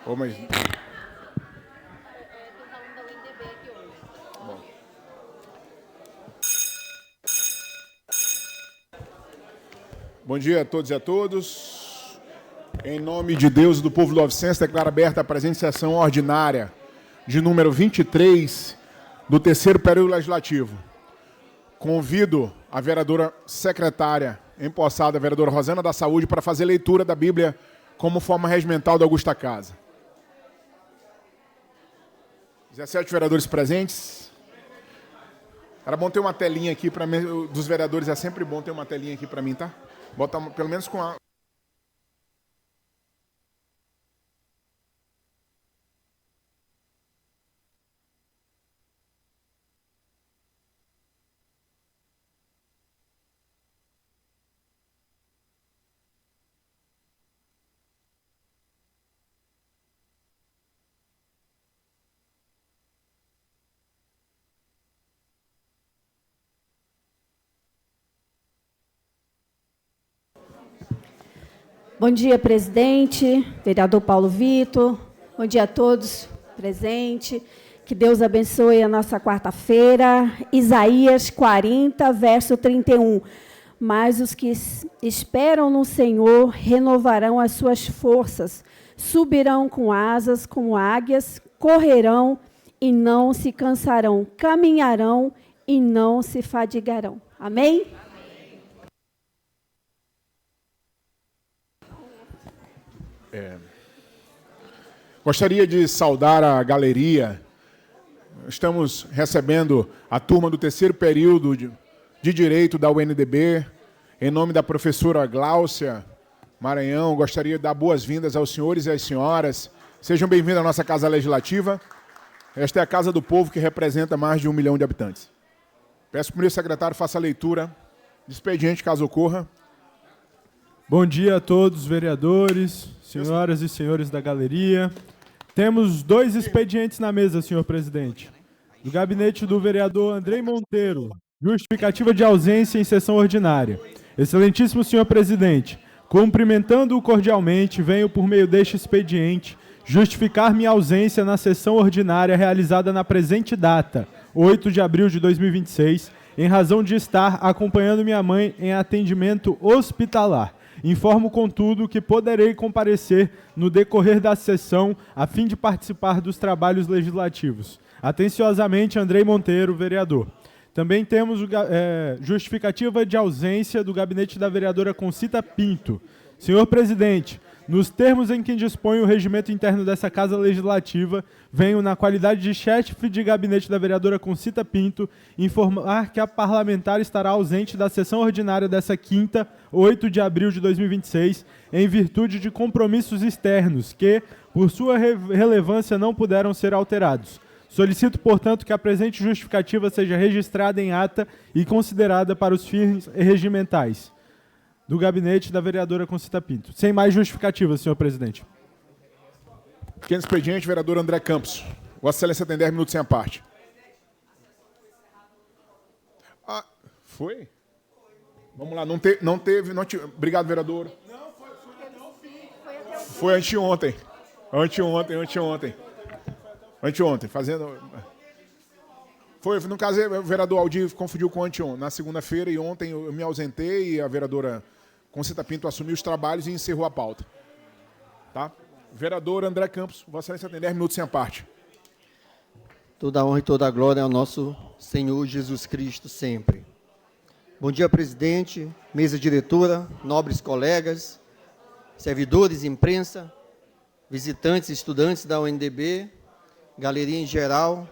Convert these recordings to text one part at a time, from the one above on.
Ô, mas... Bom dia a todos e a todos. Em nome de Deus e do povo lovicense, declaro aberta a presente sessão ordinária de número 23 do terceiro período legislativo. Convido a vereadora secretária empossada, a vereadora Rosana da Saúde, para fazer leitura da Bíblia como forma regimental da Augusta Casa. 17 vereadores presentes. Era bom ter uma telinha aqui para mim, dos vereadores é sempre bom ter uma telinha aqui para mim, tá? Bota pelo menos com a... Bom dia, presidente, vereador Paulo Vitor. Bom dia a todos presentes. Que Deus abençoe a nossa quarta-feira. Isaías 40, verso 31. Mas os que esperam no Senhor renovarão as suas forças, subirão com asas como águias, correrão e não se cansarão, caminharão e não se fadigarão. Amém? Gostaria de saudar a galeria. Estamos recebendo a turma do terceiro período de Direito da UNDB. Em nome da professora Gláucia Maranhão, gostaria de dar boas-vindas aos senhores e às senhoras. Sejam bem-vindos à nossa Casa Legislativa. Esta é a Casa do Povo, que representa mais de 1 milhão de habitantes. Peço para o secretário faça a leitura de expediente, caso ocorra. Bom dia a todos, vereadores, senhoras e senhores da galeria. Temos 2 expedientes na mesa, senhor presidente. Do gabinete do vereador Andrei Monteiro, justificativa de ausência em sessão ordinária. Excelentíssimo senhor presidente, cumprimentando-o cordialmente, venho por meio deste expediente justificar minha ausência na sessão ordinária realizada na presente data, 8 de abril de 2026, em razão de estar acompanhando minha mãe em atendimento hospitalar. Informo, contudo, que poderei comparecer no decorrer da sessão a fim de participar dos trabalhos legislativos. Atenciosamente, Andrei Monteiro, vereador. Também temos justificativa de ausência do gabinete da vereadora Concita Pinto. Senhor presidente, nos termos em que dispõe o regimento interno dessa Casa Legislativa, venho, na qualidade de chefe de gabinete da vereadora Concita Pinto, informar que a parlamentar estará ausente da sessão ordinária dessa quinta, 8 de abril de 2026, em virtude de compromissos externos que, por sua relevância, não puderam ser alterados. Solicito, portanto, que a presente justificativa seja registrada em ata e considerada para os fins regimentais do gabinete da vereadora Concita Pinto. Sem mais justificativa, senhor presidente. Pequeno expediente, vereador André Campos. Vossa Excelência tem 10 minutos sem a parte. Ah, foi? Vamos lá, não teve. Obrigado, vereador. Não, foi anteontem. Anteontem, fazendo... Foi, no caso, o vereador Aldir confundiu com anteontem. Na segunda-feira e ontem eu me ausentei e a vereadora Concita Pinto assumiu os trabalhos e encerrou a pauta. Tá? Vereador André Campos, Vossa Excelência tem 10 minutos sem a parte. Toda a honra e toda a glória ao nosso Senhor Jesus Cristo sempre. Bom dia, presidente, mesa diretora, nobres colegas, servidores, imprensa, visitantes, estudantes da UNDB, galeria em geral.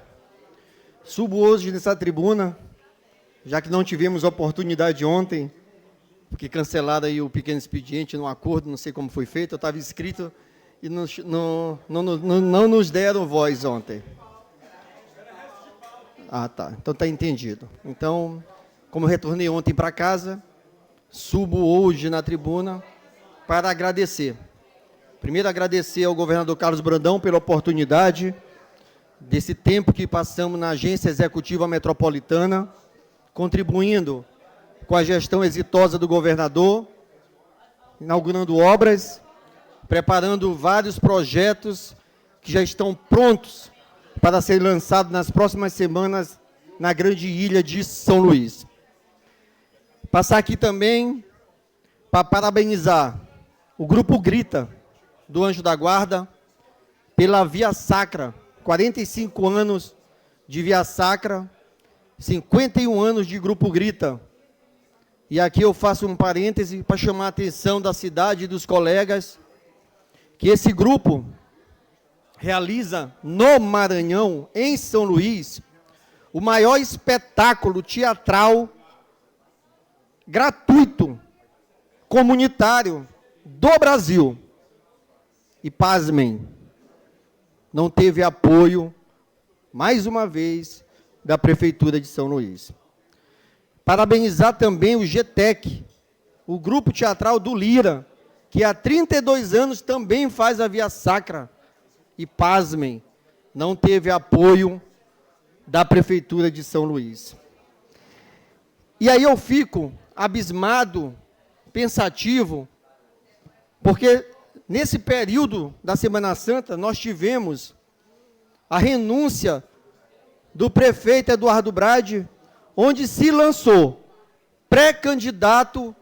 Subo hoje nessa tribuna, já que não tivemos oportunidade ontem, porque cancelaram aí o pequeno expediente no acordo, não sei como foi feito, eu estava inscrito e não nos deram voz ontem. Ah, tá. Então está entendido. Então, como eu retornei ontem para casa, subo hoje na tribuna para agradecer. Primeiro, agradecer ao governador Carlos Brandão pela oportunidade desse tempo que passamos na Agência Executiva Metropolitana, contribuindo com a gestão exitosa do governador, inaugurando obras, preparando vários projetos que já estão prontos para ser lançados nas próximas semanas na grande ilha de São Luís. Passar aqui também para parabenizar o Grupo Grita, do Anjo da Guarda, pela Via Sacra, 45 anos de Via Sacra, 51 anos de Grupo Grita. E aqui eu faço um parêntese para chamar a atenção da cidade e dos colegas, que esse grupo realiza no Maranhão, em São Luís, o maior espetáculo teatral gratuito, comunitário do Brasil. E pasmem, não teve apoio, mais uma vez, da Prefeitura de São Luís. Parabenizar também o GTEC, o Grupo Teatral do Lira, que há 32 anos também faz a Via Sacra. E pasmem, não teve apoio da Prefeitura de São Luís. E aí eu fico abismado, pensativo, porque nesse período da Semana Santa nós tivemos a renúncia do prefeito Eduardo Brade, onde se lançou pré-candidato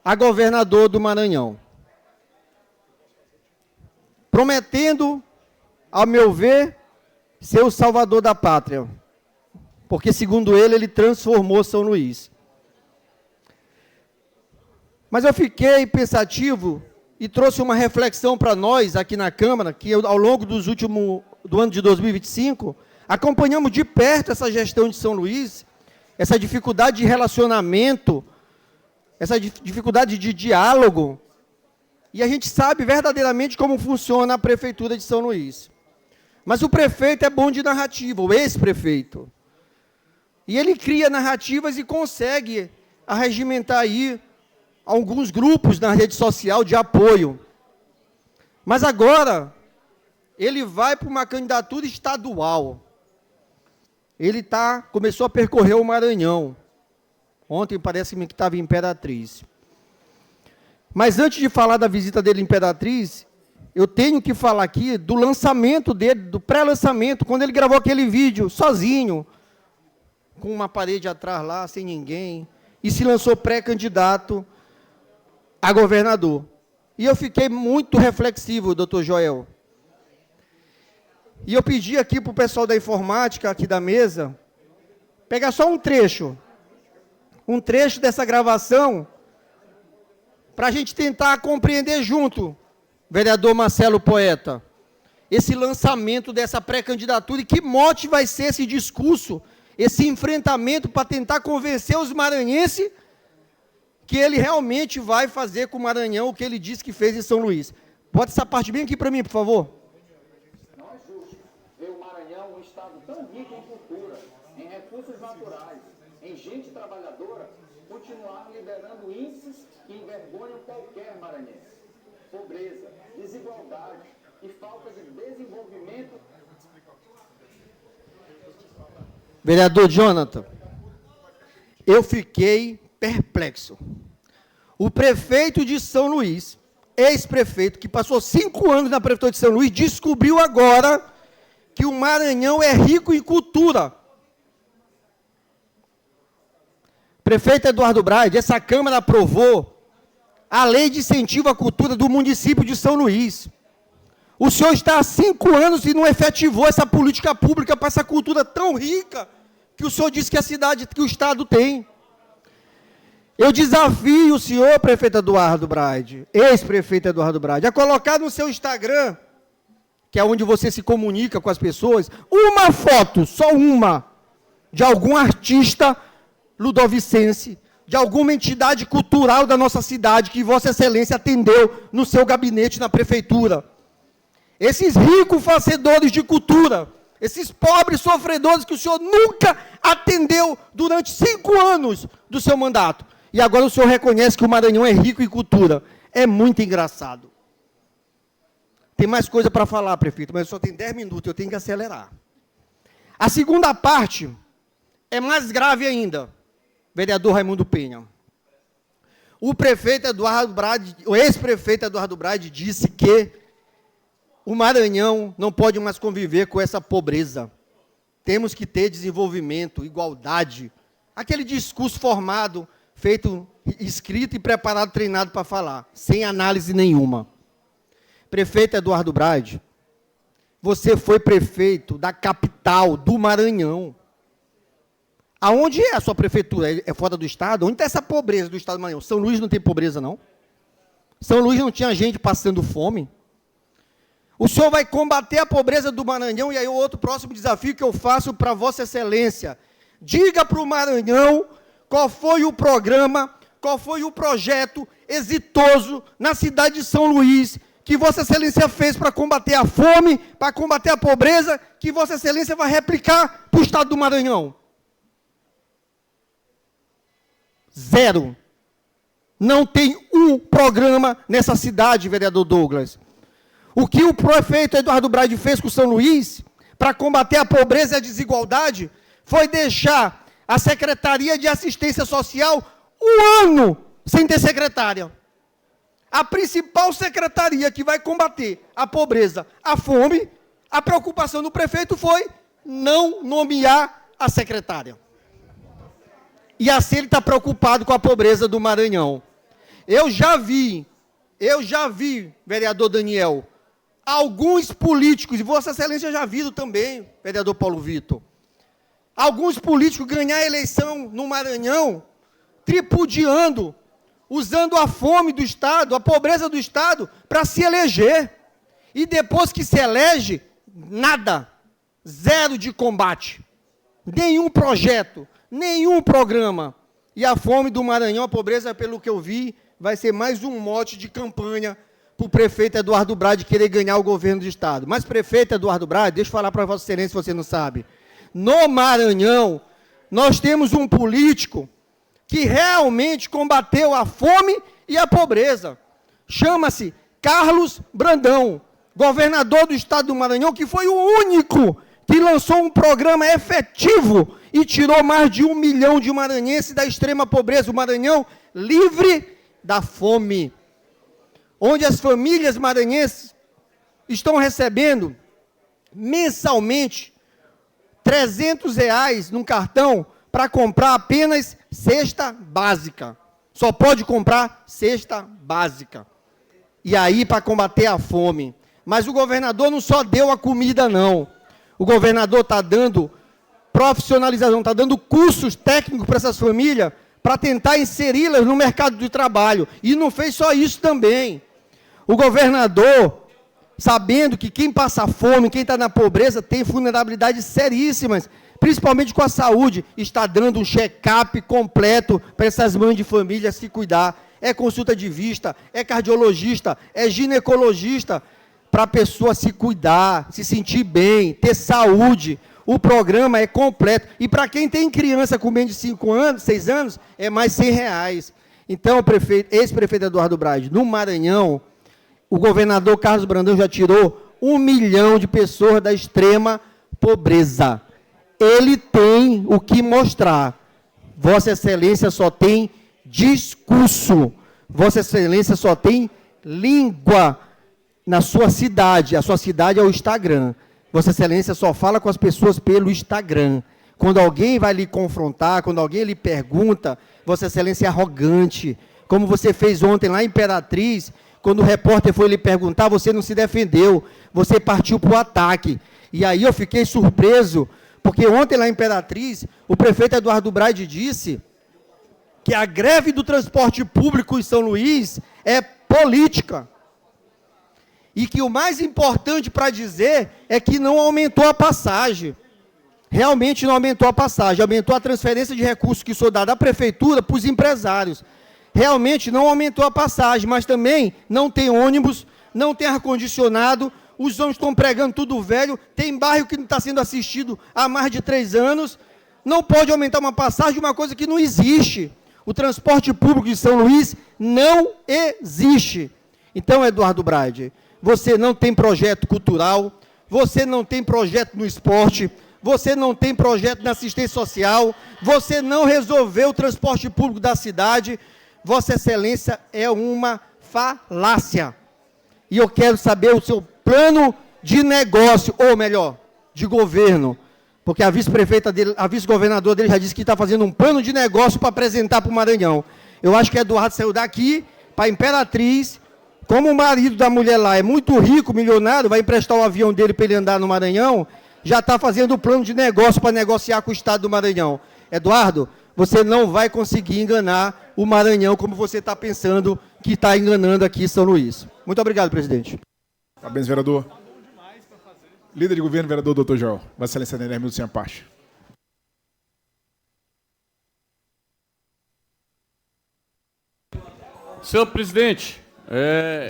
a governador do Maranhão, prometendo, ao meu ver, ser o salvador da pátria, porque, segundo ele transformou São Luís. Mas eu fiquei pensativo e trouxe uma reflexão para nós aqui na Câmara, que ao longo do ano de 2025, acompanhamos de perto essa gestão de São Luís, essa dificuldade de relacionamento, essa dificuldade de diálogo, e a gente sabe verdadeiramente como funciona a Prefeitura de São Luís. Mas o prefeito é bom de narrativa, o ex-prefeito. E ele cria narrativas e consegue arregimentar aí alguns grupos na rede social de apoio. Mas agora, ele vai para uma candidatura estadual. Ele começou a percorrer o Maranhão. Ontem parece-me que estava em Imperatriz. Mas antes de falar da visita dele em Imperatriz, eu tenho que falar aqui do lançamento dele, do pré-lançamento, quando ele gravou aquele vídeo sozinho, com uma parede atrás lá, sem ninguém, e se lançou pré-candidato a governador. E eu fiquei muito reflexivo, doutor Joel. E eu pedi aqui para o pessoal da informática, aqui da mesa, pegar só um trecho dessa gravação, para a gente tentar compreender junto, vereador Marcelo Poeta, esse lançamento dessa pré-candidatura e que mote vai ser esse discurso, esse enfrentamento para tentar convencer os maranhenses que ele realmente vai fazer com o Maranhão o que ele disse que fez em São Luís. Bota essa parte bem aqui para mim, por favor. Não é justo ver o Maranhão um estado tão rico em cultura, em recursos naturais, em gente trabalhadora, continuar liderando índices que envergonham qualquer maranhense. Pobreza, desigualdade e falta de desenvolvimento. Vereador Jonathan, eu fiquei perplexo. O prefeito de São Luís, ex-prefeito, que passou 5 anos na prefeitura de São Luís, descobriu agora que o Maranhão é rico em cultura. Prefeito Eduardo Brade, essa Câmara aprovou a lei de incentivo à cultura do município de São Luís. O senhor está há 5 anos e não efetivou essa política pública para essa cultura tão rica que o senhor disse que a cidade, que o Estado tem. Eu desafio o senhor, prefeito Eduardo Brade, ex-prefeito Eduardo Brade, a colocar no seu Instagram, que é onde você se comunica com as pessoas, uma foto, só uma, de algum artista ludovicense, de alguma entidade cultural da nossa cidade que Vossa Excelência atendeu no seu gabinete na prefeitura. Esses ricos fazedores de cultura, esses pobres sofredores que o senhor nunca atendeu durante 5 anos do seu mandato. E agora o senhor reconhece que o Maranhão é rico em cultura. É muito engraçado. Tem mais coisa para falar, prefeito, mas só tem 10 minutos, eu tenho que acelerar. A segunda parte é mais grave ainda, vereador Raimundo Penha. O prefeito Eduardo Brade, o ex-prefeito Eduardo Brade disse que O Maranhão não pode mais conviver com essa pobreza. Temos que ter desenvolvimento, igualdade. Aquele discurso formado, feito, escrito e preparado, treinado para falar, sem análise nenhuma. Prefeito Eduardo Braide, você foi prefeito da capital do Maranhão. Aonde é a sua prefeitura? É fora do estado? Onde está essa pobreza do estado do Maranhão? São Luís não tem pobreza, não? São Luís não tinha gente passando fome? O senhor vai combater a pobreza do Maranhão, e aí o outro próximo desafio que eu faço para Vossa Excelência. Diga para o Maranhão qual foi o programa, qual foi o projeto exitoso na cidade de São Luís, que Vossa Excelência fez para combater a fome, para combater a pobreza, que Vossa Excelência vai replicar para o estado do Maranhão. Zero. Não tem um programa nessa cidade, vereador Douglas. O que o prefeito Eduardo Braide fez com São Luís, para combater a pobreza e a desigualdade, foi deixar a Secretaria de Assistência Social um ano sem ter secretária. A principal secretaria que vai combater a pobreza, a fome, a preocupação do prefeito foi não nomear a secretária. E assim ele está preocupado com a pobreza do Maranhão. Eu já vi, vereador Daniel, alguns políticos, e Vossa Excelência já viu também, vereador Paulo Vitor, alguns políticos ganhar a eleição no Maranhão, tripudiando, usando a fome do Estado, a pobreza do Estado, para se eleger. E depois que se elege, nada, zero de combate, nenhum projeto, nenhum programa. E a fome do Maranhão, a pobreza, pelo que eu vi, vai ser mais um mote de campanha para o prefeito Eduardo Braide querer ganhar o governo do Estado. Mas, prefeito Eduardo Braide, deixa eu falar para Vossa Excelência, se você não sabe. No Maranhão, nós temos um político que realmente combateu a fome e a pobreza. Chama-se Carlos Brandão, governador do Estado do Maranhão, que foi o único que lançou um programa efetivo e tirou mais de 1 milhão de maranhenses da extrema pobreza. O Maranhão livre da fome, onde as famílias maranhenses estão recebendo mensalmente R$300 num cartão para comprar apenas cesta básica. Só pode comprar cesta básica. E aí para combater a fome. Mas o governador não só deu a comida, não. O governador está dando profissionalização, está dando cursos técnicos para essas famílias, para tentar inseri-las no mercado de trabalho. E não fez só isso também. O governador, sabendo que quem passa fome, quem está na pobreza, tem vulnerabilidades seríssimas, principalmente com a saúde, está dando um check-up completo para essas mães de família se cuidar. É consulta de vista, é cardiologista, é ginecologista, para a pessoa se cuidar, se sentir bem, ter saúde. O programa é completo. E para quem tem criança com menos de 5 anos, 6 anos, é mais R$100. Então, ex-prefeito Eduardo Braide, no Maranhão, o governador Carlos Brandão já tirou 1 milhão de pessoas da extrema pobreza. Ele tem o que mostrar. Vossa Excelência só tem discurso. Vossa Excelência só tem língua na sua cidade. A sua cidade é o Instagram. Vossa Excelência só fala com as pessoas pelo Instagram. Quando alguém vai lhe confrontar, quando alguém lhe pergunta, Vossa Excelência é arrogante. Como você fez ontem lá em Imperatriz, quando o repórter foi lhe perguntar, você não se defendeu, você partiu para o ataque. E aí eu fiquei surpreso, porque ontem lá em Imperatriz, o prefeito Eduardo Braide disse que a greve do transporte público em São Luís é política. E que o mais importante para dizer é que não aumentou a passagem. Realmente não aumentou a passagem, aumentou a transferência de recursos que são dados à prefeitura para os empresários. Realmente não aumentou a passagem, mas também não tem ônibus, não tem ar-condicionado, os ônibus estão pregando tudo velho, tem bairro que não está sendo assistido há mais de 3 anos, não pode aumentar uma passagem, uma coisa que não existe. O transporte público de São Luís não existe. Então, Eduardo Braide, você não tem projeto cultural, você não tem projeto no esporte, você não tem projeto na assistência social, você não resolveu o transporte público da cidade. Vossa Excelência é uma falácia. E eu quero saber o seu plano de negócio, ou melhor, de governo, porque a vice-prefeita dele, a vice-governadora dele já disse que está fazendo um plano de negócio para apresentar para o Maranhão. Eu acho que Eduardo saiu daqui para a Imperatriz, como o marido da mulher lá é muito rico, milionário, vai emprestar o avião dele para ele andar no Maranhão, já está fazendo o plano de negócio para negociar com o Estado do Maranhão. Eduardo, você não vai conseguir enganar o Maranhão como você está pensando que está enganando aqui em São Luís. Muito obrigado, presidente. Parabéns, vereador. Líder de governo, vereador Dr. Joel. Vossa Excelência Nenê Milton Sem Parte. Senhor presidente,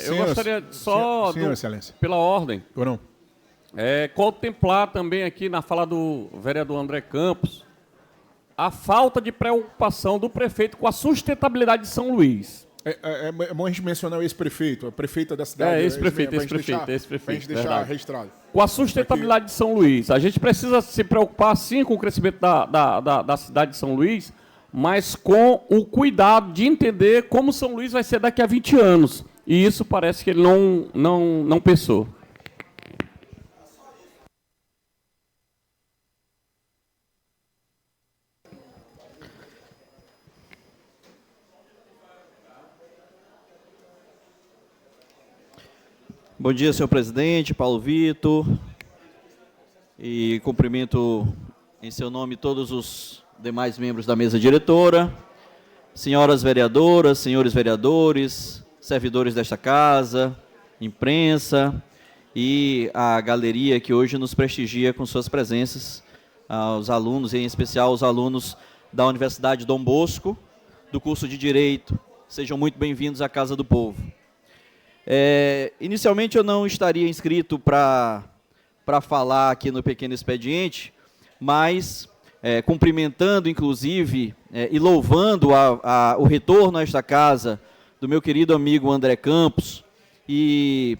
eu gostaria só, senhor Excelência, pela ordem, ou não? contemplar também aqui na fala do vereador André Campos a falta de preocupação do prefeito com a sustentabilidade de São Luís. É bom a gente mencionar o ex-prefeito, a prefeita da cidade. Ex-prefeito. Para a gente deixar registrado. Com a sustentabilidade de São Luís. A gente precisa se preocupar, sim, com o crescimento da cidade de São Luís, mas com o cuidado de entender como São Luís vai ser daqui a 20 anos. E isso parece que ele não pensou. Bom dia, senhor presidente, Paulo Vitor, e cumprimento em seu nome todos os demais membros da mesa diretora, senhoras vereadoras, senhores vereadores, servidores desta casa, imprensa e a galeria que hoje nos prestigia com suas presenças, aos alunos, e em especial aos alunos da Universidade Dom Bosco, do curso de Direito. Sejam muito bem-vindos à Casa do Povo. Inicialmente eu não estaria inscrito para falar aqui no pequeno expediente, mas cumprimentando, inclusive, e louvando o retorno a esta casa do meu querido amigo André Campos, e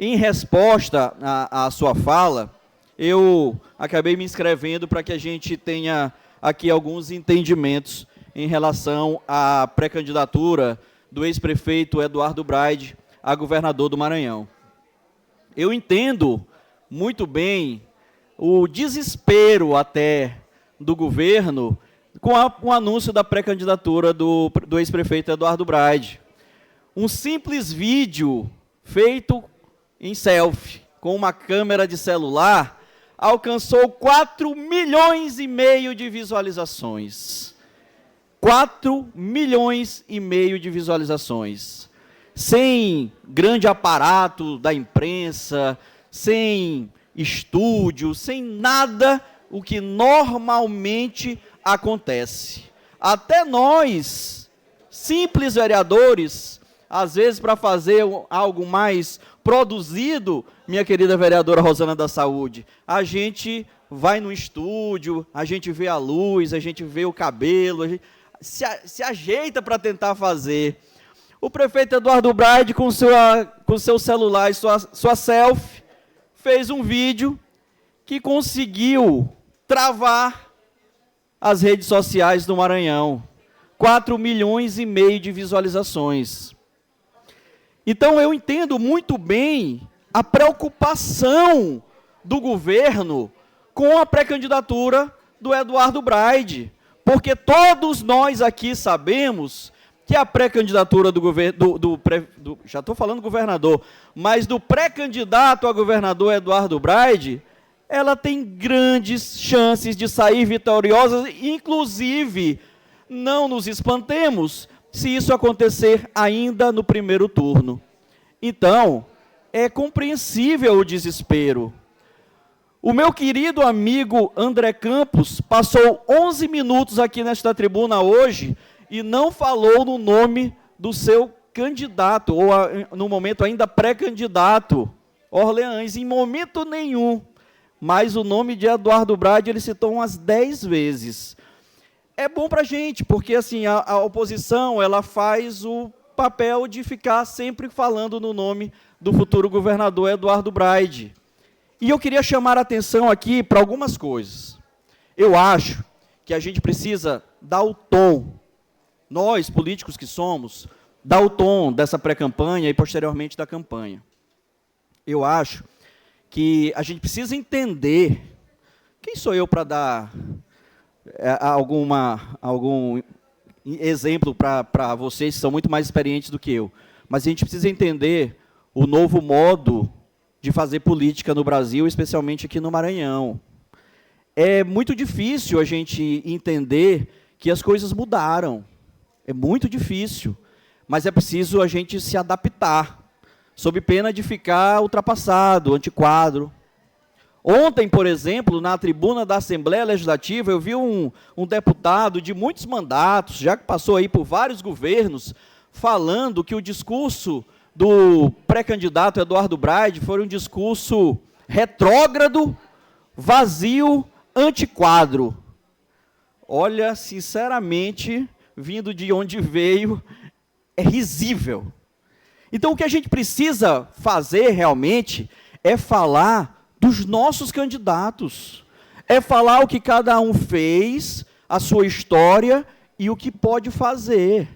em resposta à sua fala, eu acabei me inscrevendo para que a gente tenha aqui alguns entendimentos em relação à pré-candidatura do ex-prefeito Eduardo Braide a governador do Maranhão. Eu entendo muito bem o desespero até do governo com o anúncio da pré-candidatura do ex-prefeito Eduardo Braide. Um simples vídeo feito em selfie, com uma câmera de celular, alcançou 4,5 milhões de visualizações. 4,5 milhões de visualizações. Sem grande aparato da imprensa, sem estúdio, sem nada o que normalmente acontece. Até nós, simples vereadores, às vezes para fazer algo mais produzido, minha querida vereadora Rosana da Saúde, a gente vai no estúdio, a gente vê a luz, a gente vê o cabelo, a gente se ajeita para tentar fazer. O prefeito Eduardo Braide, com seu celular e sua selfie, fez um vídeo que conseguiu travar as redes sociais do Maranhão. 4,5 milhões de visualizações. Então, eu entendo muito bem a preocupação do governo com a pré-candidatura do Eduardo Braide, porque todos nós aqui sabemos que a pré-candidatura já estou falando governador, mas do pré-candidato a governador Eduardo Braide, ela tem grandes chances de sair vitoriosa, inclusive, não nos espantemos se isso acontecer ainda no primeiro turno. Então, é compreensível o desespero. O meu querido amigo André Campos passou 11 minutos aqui nesta tribuna hoje e não falou no nome do seu candidato, ou no momento ainda pré-candidato, Orleans, em momento nenhum. Mas o nome de Eduardo Braide ele citou umas 10 vezes. É bom para a gente, porque assim, a oposição ela faz o papel de ficar sempre falando no nome do futuro governador Eduardo Braide. E eu queria chamar a atenção aqui para algumas coisas. Eu acho que a gente precisa dar o tom, nós, políticos que somos, dar o tom dessa pré-campanha e, posteriormente, da campanha. eu acho que a gente precisa entender, quem sou eu para dar algum exemplo para vocês que são muito mais experientes do que eu, mas a gente precisa entender o novo modo de fazer política no Brasil, especialmente aqui no Maranhão. É muito difícil a gente entender que as coisas mudaram. É muito difícil, mas é preciso a gente se adaptar, sob pena de ficar ultrapassado, antiquado. Ontem, por exemplo, na tribuna da Assembleia Legislativa, eu vi um deputado de muitos mandatos, já que passou aí por vários governos, falando que o discurso do pré-candidato Eduardo Braide foi um discurso retrógrado, vazio, antiquado. Olha, sinceramente, vindo de onde veio, é risível. Então, o que a gente precisa fazer realmente é falar dos nossos candidatos, é falar o que cada um fez, a sua história e o que pode fazer.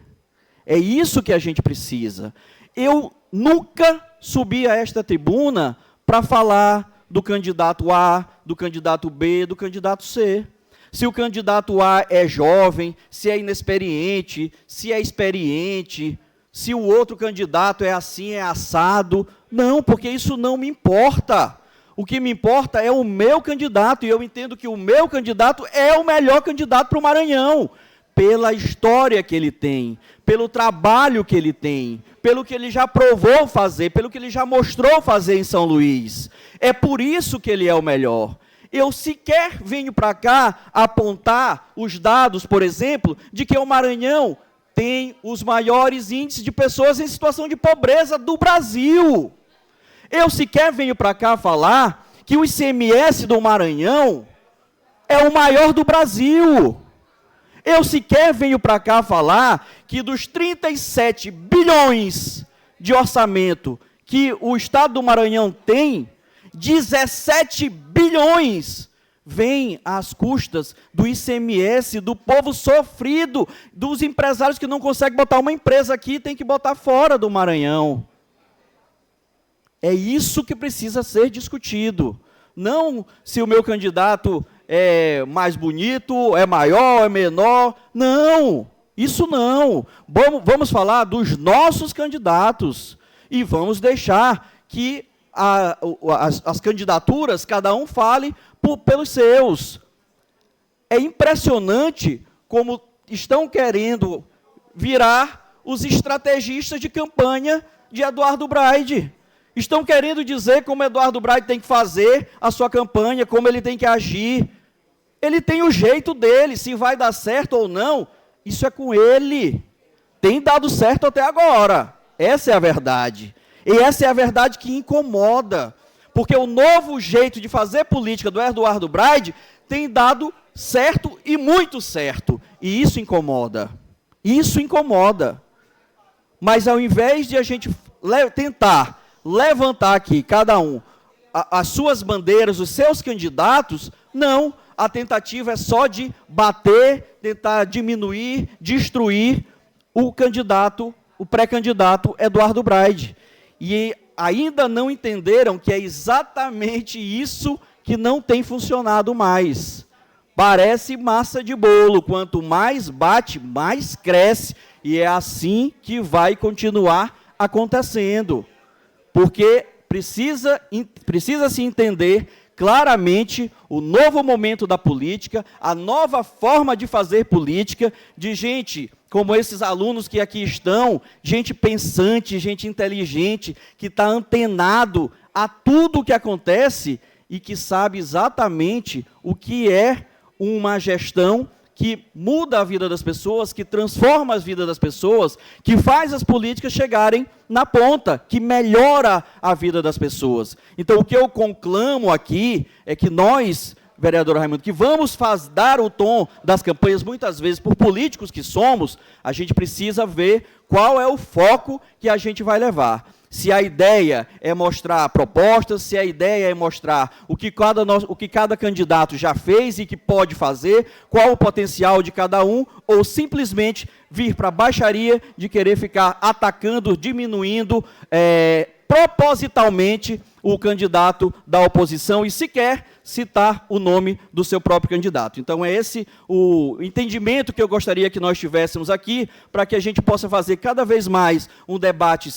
É isso que a gente precisa. Eu nunca subi a esta tribuna para falar do candidato A, do candidato B, do candidato C. Se o candidato A é jovem, se é inexperiente, se é experiente, se o outro candidato é assim, é assado. Não, porque isso não me importa. O que me importa é o meu candidato, e eu entendo que o meu candidato é o melhor candidato para o Maranhão, pela história que ele tem, pelo trabalho que ele tem, pelo que ele já provou fazer, pelo que ele já mostrou fazer em São Luís. É por isso que ele é o melhor. Eu sequer venho para cá apontar os dados, por exemplo, de que o Maranhão tem os maiores índices de pessoas em situação de pobreza do Brasil. Eu sequer venho para cá falar que o ICMS do Maranhão é o maior do Brasil. Eu sequer venho para cá falar que dos 37 bilhões de orçamento que o Estado do Maranhão tem, 17 bilhões vêm às custas do ICMS, do povo sofrido, dos empresários que não conseguem botar uma empresa aqui, tem que botar fora do Maranhão. É isso que precisa ser discutido. Não se o meu candidato é mais bonito, é maior, é menor. Não, isso não. Vamos falar dos nossos candidatos e vamos deixar que as candidaturas, cada um fale pelos seus. É impressionante como estão querendo virar os estrategistas de campanha de Eduardo Braide. Estão querendo dizer como Eduardo Braide tem que fazer a sua campanha, como ele tem que agir. Ele tem o jeito dele, se vai dar certo ou não, isso é com ele. Tem dado certo até agora. Essa é a verdade. E essa é a verdade que incomoda. Porque o novo jeito de fazer política do Eduardo Braide tem dado certo e muito certo. E isso incomoda. Isso incomoda. Mas ao invés de a gente tentar levantar aqui, cada um, as suas bandeiras, os seus candidatos, não. A tentativa é só de bater, tentar diminuir, destruir o candidato, o pré-candidato Eduardo Braide. E ainda não entenderam que é exatamente isso que não tem funcionado mais. Parece massa de bolo, quanto mais bate, mais cresce, e é assim que vai continuar acontecendo. Porque precisa-se entender claramente o novo momento da política, a nova forma de fazer política, de gente como esses alunos que aqui estão, gente pensante, gente inteligente, que está antenado a tudo o que acontece e que sabe exatamente o que é uma gestão que muda a vida das pessoas, que transforma as vidas das pessoas, que faz as políticas chegarem na ponta, que melhora a vida das pessoas. Então, o que eu conclamo aqui é que nós, vereador Raimundo, que vamos dar o tom das campanhas, muitas vezes, por políticos que somos, a gente precisa ver qual é o foco que a gente vai levar. Se a ideia é mostrar propostas, se a ideia é mostrar o que cada candidato já fez e que pode fazer, qual o potencial de cada um, ou simplesmente vir para a baixaria de querer ficar atacando, diminuindo propositalmente o candidato da oposição e sequer citar o nome do seu próprio candidato. Então, é esse o entendimento que eu gostaria que nós tivéssemos aqui, para que a gente possa fazer cada vez mais um debate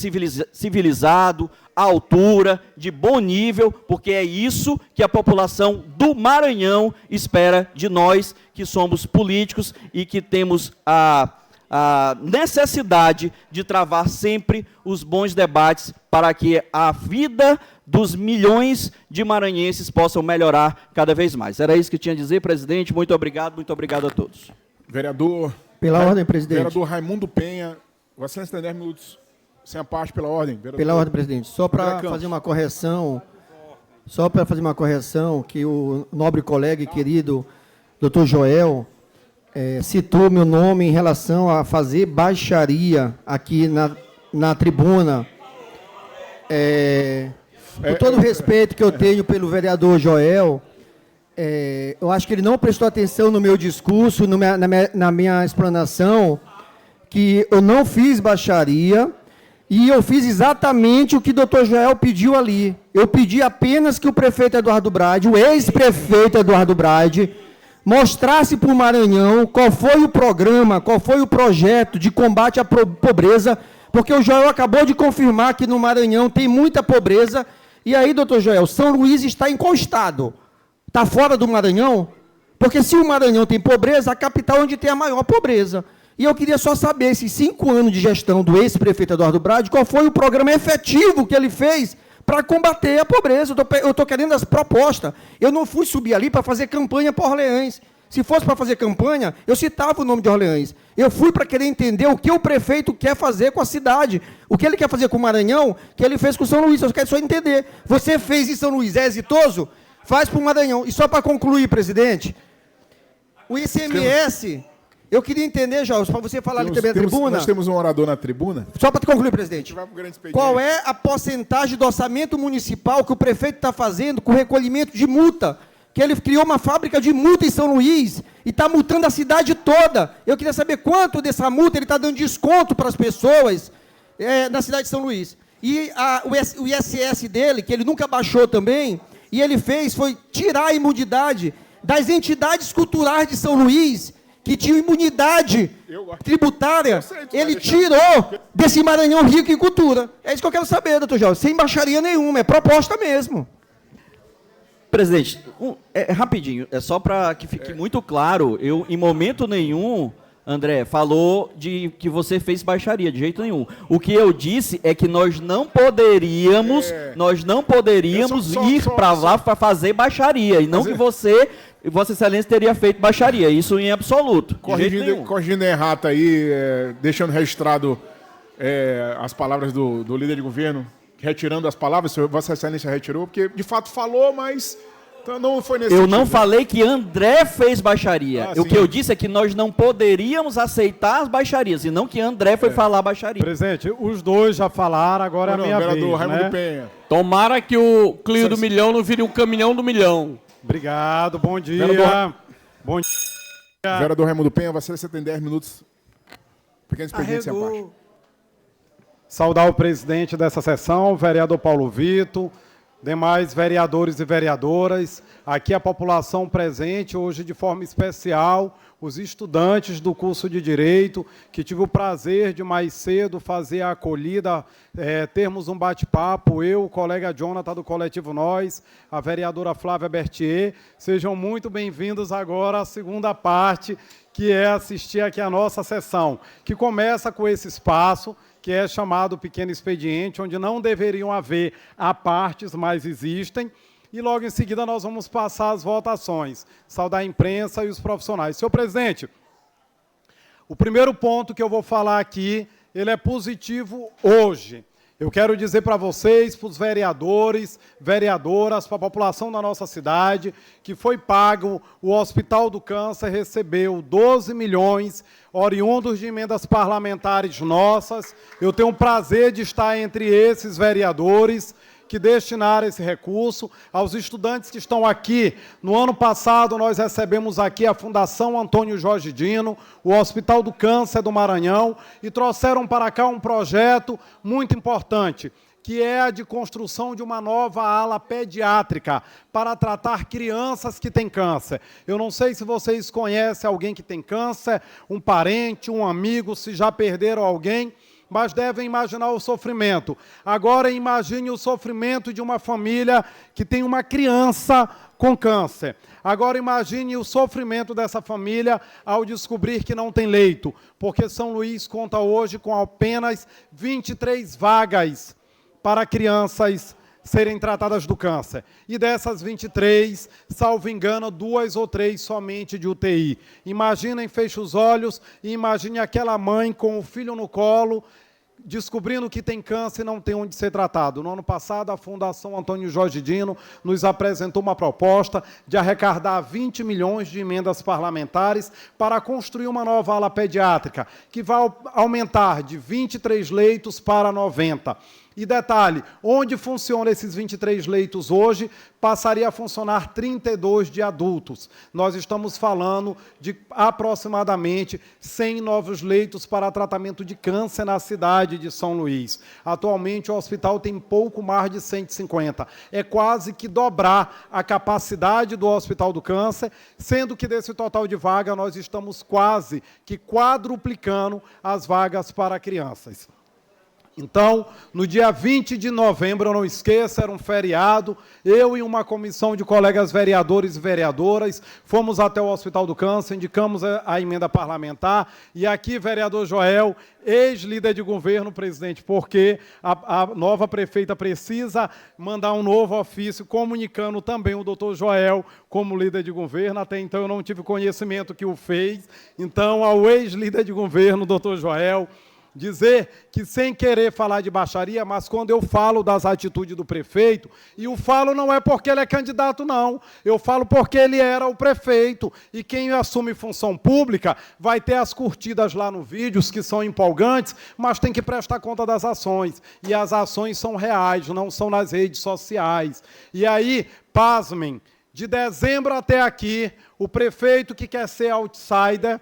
civilizado, à altura, de bom nível, porque é isso que a população do Maranhão espera de nós, que somos políticos e que temos a necessidade de travar sempre os bons debates para que a vida dos milhões de maranhenses possam melhorar cada vez mais. Era isso que tinha a dizer, presidente. Muito obrigado a todos. Vereador... Pela ordem, presidente. Vereador Raimundo Penha, Vossa Excelência tem 10 minutos sem a parte, pela ordem. Vereador. Pela ordem, presidente. Só para fazer uma correção, que o nobre colega e querido doutor Joel citou meu nome em relação a fazer baixaria aqui na tribuna. Com todo o respeito que eu tenho pelo vereador Joel, eu acho que ele não prestou atenção no meu discurso, na minha explanação, que eu não fiz baixaria e eu fiz exatamente o que o doutor Joel pediu ali. Eu pedi apenas que o prefeito Eduardo Brade, o ex-prefeito Eduardo Brade, mostrasse para o Maranhão qual foi o programa, qual foi o projeto de combate à pobreza, porque o Joel acabou de confirmar que no Maranhão tem muita pobreza. E aí, doutor Joel, São Luís está em qual estado? Está fora do Maranhão? Porque se o Maranhão tem pobreza, a capital é onde tem a maior pobreza. E eu queria só saber, esses 5 anos de gestão do ex-prefeito Eduardo Brade, qual foi o programa efetivo que ele fez para combater a pobreza. Eu estou querendo as propostas. Eu não fui subir ali para fazer campanha por Orleans. Se fosse para fazer campanha, eu citava o nome de Orleans. Eu fui para querer entender o que o prefeito quer fazer com a cidade. O que ele quer fazer com o Maranhão, que ele fez com São Luís. Eu quero só entender. Você fez em São Luís, é exitoso? Faz para o Maranhão. E só para concluir, presidente, o ICMS... Eu queria entender, Jorge, para você falar ali também na tribuna. Nós temos um orador na tribuna. Só para concluir, presidente. Qual é a porcentagem do orçamento municipal que o prefeito está fazendo com recolhimento de multa? Que ele criou uma fábrica de multa em São Luís e está multando a cidade toda. Eu queria saber quanto dessa multa ele está dando desconto para as pessoas na cidade de São Luís. E o ISS dele, que ele nunca baixou também, e ele foi tirar a imunidade das entidades culturais de São Luís, que tinha imunidade tributária, ele tirou desse Maranhão rico em cultura. É isso que eu quero saber, doutor Jorge, sem baixaria nenhuma, é proposta mesmo. Presidente, rapidinho, é só para que fique muito claro, eu, em momento nenhum, André, falou de que você fez baixaria, de jeito nenhum. O que eu disse é que nós não poderíamos ir para lá para fazer baixaria, e não que você... Vossa Excelência teria feito baixaria, isso em absoluto. Corrigindo errata aí, deixando registrado as palavras do líder de governo, retirando as palavras, Vossa Excelência retirou, porque de fato falou, mas então não foi nesse sentido. Não falei que André fez baixaria. O que eu disse é que nós não poderíamos aceitar as baixarias, e não que André foi falar baixaria. Presidente, os dois já falaram, agora é a minha vez. Raimundo Penha. Tomara que o Clio do Milhão não vire um caminhão do milhão. Obrigado, bom dia. Bom dia. Vereador Raimundo Penha, você tem 10 minutos. Pequeno expediente sem a parte. Saudar o presidente dessa sessão, o vereador Paulo Vitor, demais vereadores e vereadoras, aqui a população presente, hoje de forma especial, os estudantes do curso de Direito, que tive o prazer de mais cedo fazer a acolhida, termos um bate-papo, eu, o colega Jonathan do Coletivo Nós, a vereadora Flávia Berthier, sejam muito bem-vindos agora à segunda parte, que é assistir aqui a nossa sessão, que começa com esse espaço, que é chamado Pequeno Expediente, onde não deveriam haver apartes, mas existem, e logo em seguida nós vamos passar as votações, saudar a imprensa e os profissionais. Senhor presidente, o primeiro ponto que eu vou falar aqui, ele é positivo hoje. Eu quero dizer para vocês, para os vereadores, vereadoras, para a população da nossa cidade, que foi pago, o Hospital do Câncer recebeu 12 milhões, oriundos de emendas parlamentares nossas. Eu tenho o prazer de estar entre esses vereadores que destinaram esse recurso. Aos estudantes que estão aqui, no ano passado nós recebemos aqui a Fundação Antônio Jorge Dino, o Hospital do Câncer do Maranhão, e trouxeram para cá um projeto muito importante, que é a de construção de uma nova ala pediátrica para tratar crianças que têm câncer. Eu não sei se vocês conhecem alguém que tem câncer, um parente, um amigo, se já perderam alguém, mas devem imaginar o sofrimento. Agora imagine o sofrimento de uma família que tem uma criança com câncer. Agora imagine o sofrimento dessa família ao descobrir que não tem leito, porque São Luís conta hoje com apenas 23 vagas para crianças serem tratadas do câncer. E dessas 23, salvo engano, 2 ou 3 somente de UTI. Imaginem, feche os olhos e imagine aquela mãe com o filho no colo, descobrindo que tem câncer e não tem onde ser tratado. No ano passado, a Fundação Antônio Jorge Dino nos apresentou uma proposta de arrecadar 20 milhões de emendas parlamentares para construir uma nova ala pediátrica, que vai aumentar de 23 leitos para 90. E detalhe, onde funcionam esses 23 leitos hoje, passaria a funcionar 32 de adultos. Nós estamos falando de aproximadamente 100 novos leitos para tratamento de câncer na cidade de São Luís. Atualmente, o hospital tem pouco mais de 150. É quase que dobrar a capacidade do Hospital do Câncer, sendo que desse total de vaga nós estamos quase que quadruplicando as vagas para crianças. Então, no dia 20 de novembro, eu não esqueça, era um feriado, eu e uma comissão de colegas vereadores e vereadoras fomos até o Hospital do Câncer, indicamos a emenda parlamentar, e aqui, vereador Joel, ex-líder de governo, presidente, porque a nova prefeita precisa mandar um novo ofício comunicando também o doutor Joel como líder de governo, até então eu não tive conhecimento que o fez, então, ao ex-líder de governo, doutor Joel, dizer que, sem querer falar de baixaria, mas quando eu falo das atitudes do prefeito, e eu falo não é porque ele é candidato, não. Eu falo porque ele era o prefeito. E quem assume função pública vai ter as curtidas lá no vídeos, que são empolgantes, mas tem que prestar conta das ações. E as ações são reais, não são nas redes sociais. E aí, pasmem, de dezembro até aqui, o prefeito que quer ser outsider,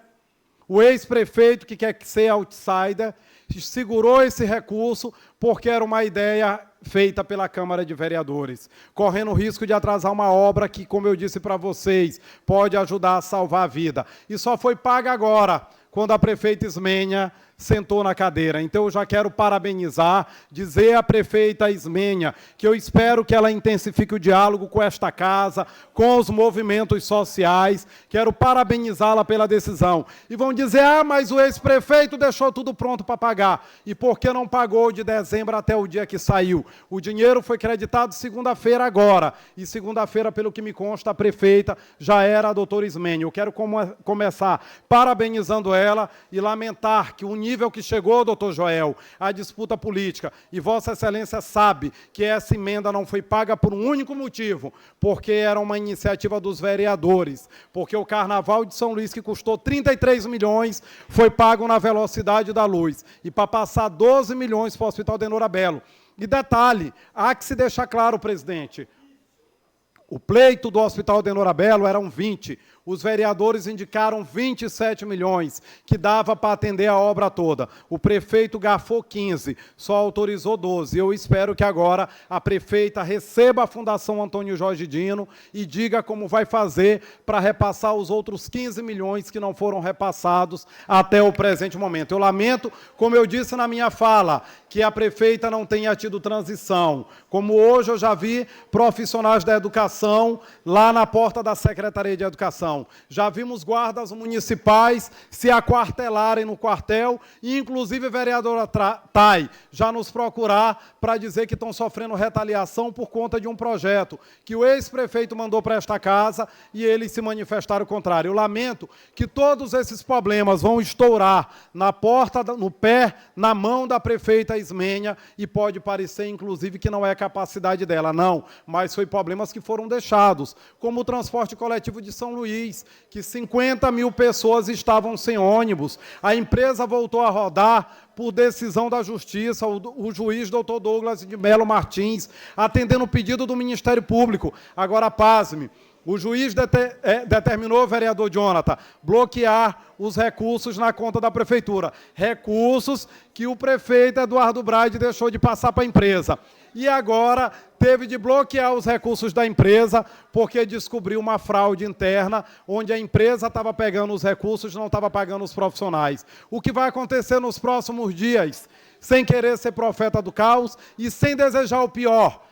o ex-prefeito que quer ser outsider, segurou esse recurso porque era uma ideia feita pela Câmara de Vereadores, correndo o risco de atrasar uma obra que, como eu disse para vocês, pode ajudar a salvar a vida. E só foi paga agora, quando a prefeita Ismênia sentou na cadeira. Então, eu já quero parabenizar, dizer à prefeita Ismênia que eu espero que ela intensifique o diálogo com esta casa, com os movimentos sociais. Quero parabenizá-la pela decisão. E vão dizer, mas o ex-prefeito deixou tudo pronto para pagar. E por que não pagou de dezembro até o dia que saiu? O dinheiro foi creditado segunda-feira agora. E segunda-feira, pelo que me consta, a prefeita já era a doutora Ismênia. Eu quero começar parabenizando ela e lamentar que o nível que chegou, doutor Joel, a disputa política, e Vossa Excelência sabe que essa emenda não foi paga por um único motivo, porque era uma iniciativa dos vereadores, porque o Carnaval de São Luís, que custou 33 milhões, foi pago na velocidade da luz, e para passar 12 milhões para o Hospital de Nora Belo. E detalhe, há que se deixar claro, presidente, o pleito do Hospital de Nora Belo eram 20, os vereadores indicaram 27 milhões, que dava para atender a obra toda. O prefeito garfou 15, só autorizou 12. Eu espero que agora a prefeita receba a Fundação Antônio Jorge Dino e diga como vai fazer para repassar os outros 15 milhões que não foram repassados até o presente momento. Eu lamento, como eu disse na minha fala, que a prefeita não tenha tido transição. Como hoje eu já vi profissionais da educação lá na porta da Secretaria de Educação. Já vimos guardas municipais se aquartelarem no quartel e, inclusive, a vereadora Thay já nos procurar para dizer que estão sofrendo retaliação por conta de um projeto que o ex-prefeito mandou para esta casa e eles se manifestaram contrário. Eu lamento que todos esses problemas vão estourar na porta, no pé, na mão da prefeita Ismênia e pode parecer, inclusive, que não é capacidade dela, não, mas foi problemas que foram deixados, como o transporte coletivo de São Luís, que 50 mil pessoas estavam sem ônibus. A empresa voltou a rodar por decisão da Justiça, o juiz doutor Douglas de Melo Martins, atendendo o pedido do Ministério Público. Agora, pasme, O juiz determinou, vereador Jonathan, bloquear os recursos na conta da prefeitura. Recursos que o prefeito Eduardo Braide deixou de passar para a empresa. E agora teve de bloquear os recursos da empresa porque descobriu uma fraude interna onde a empresa estava pegando os recursos e não estava pagando os profissionais. O que vai acontecer nos próximos dias, sem querer ser profeta do caos e sem desejar o pior,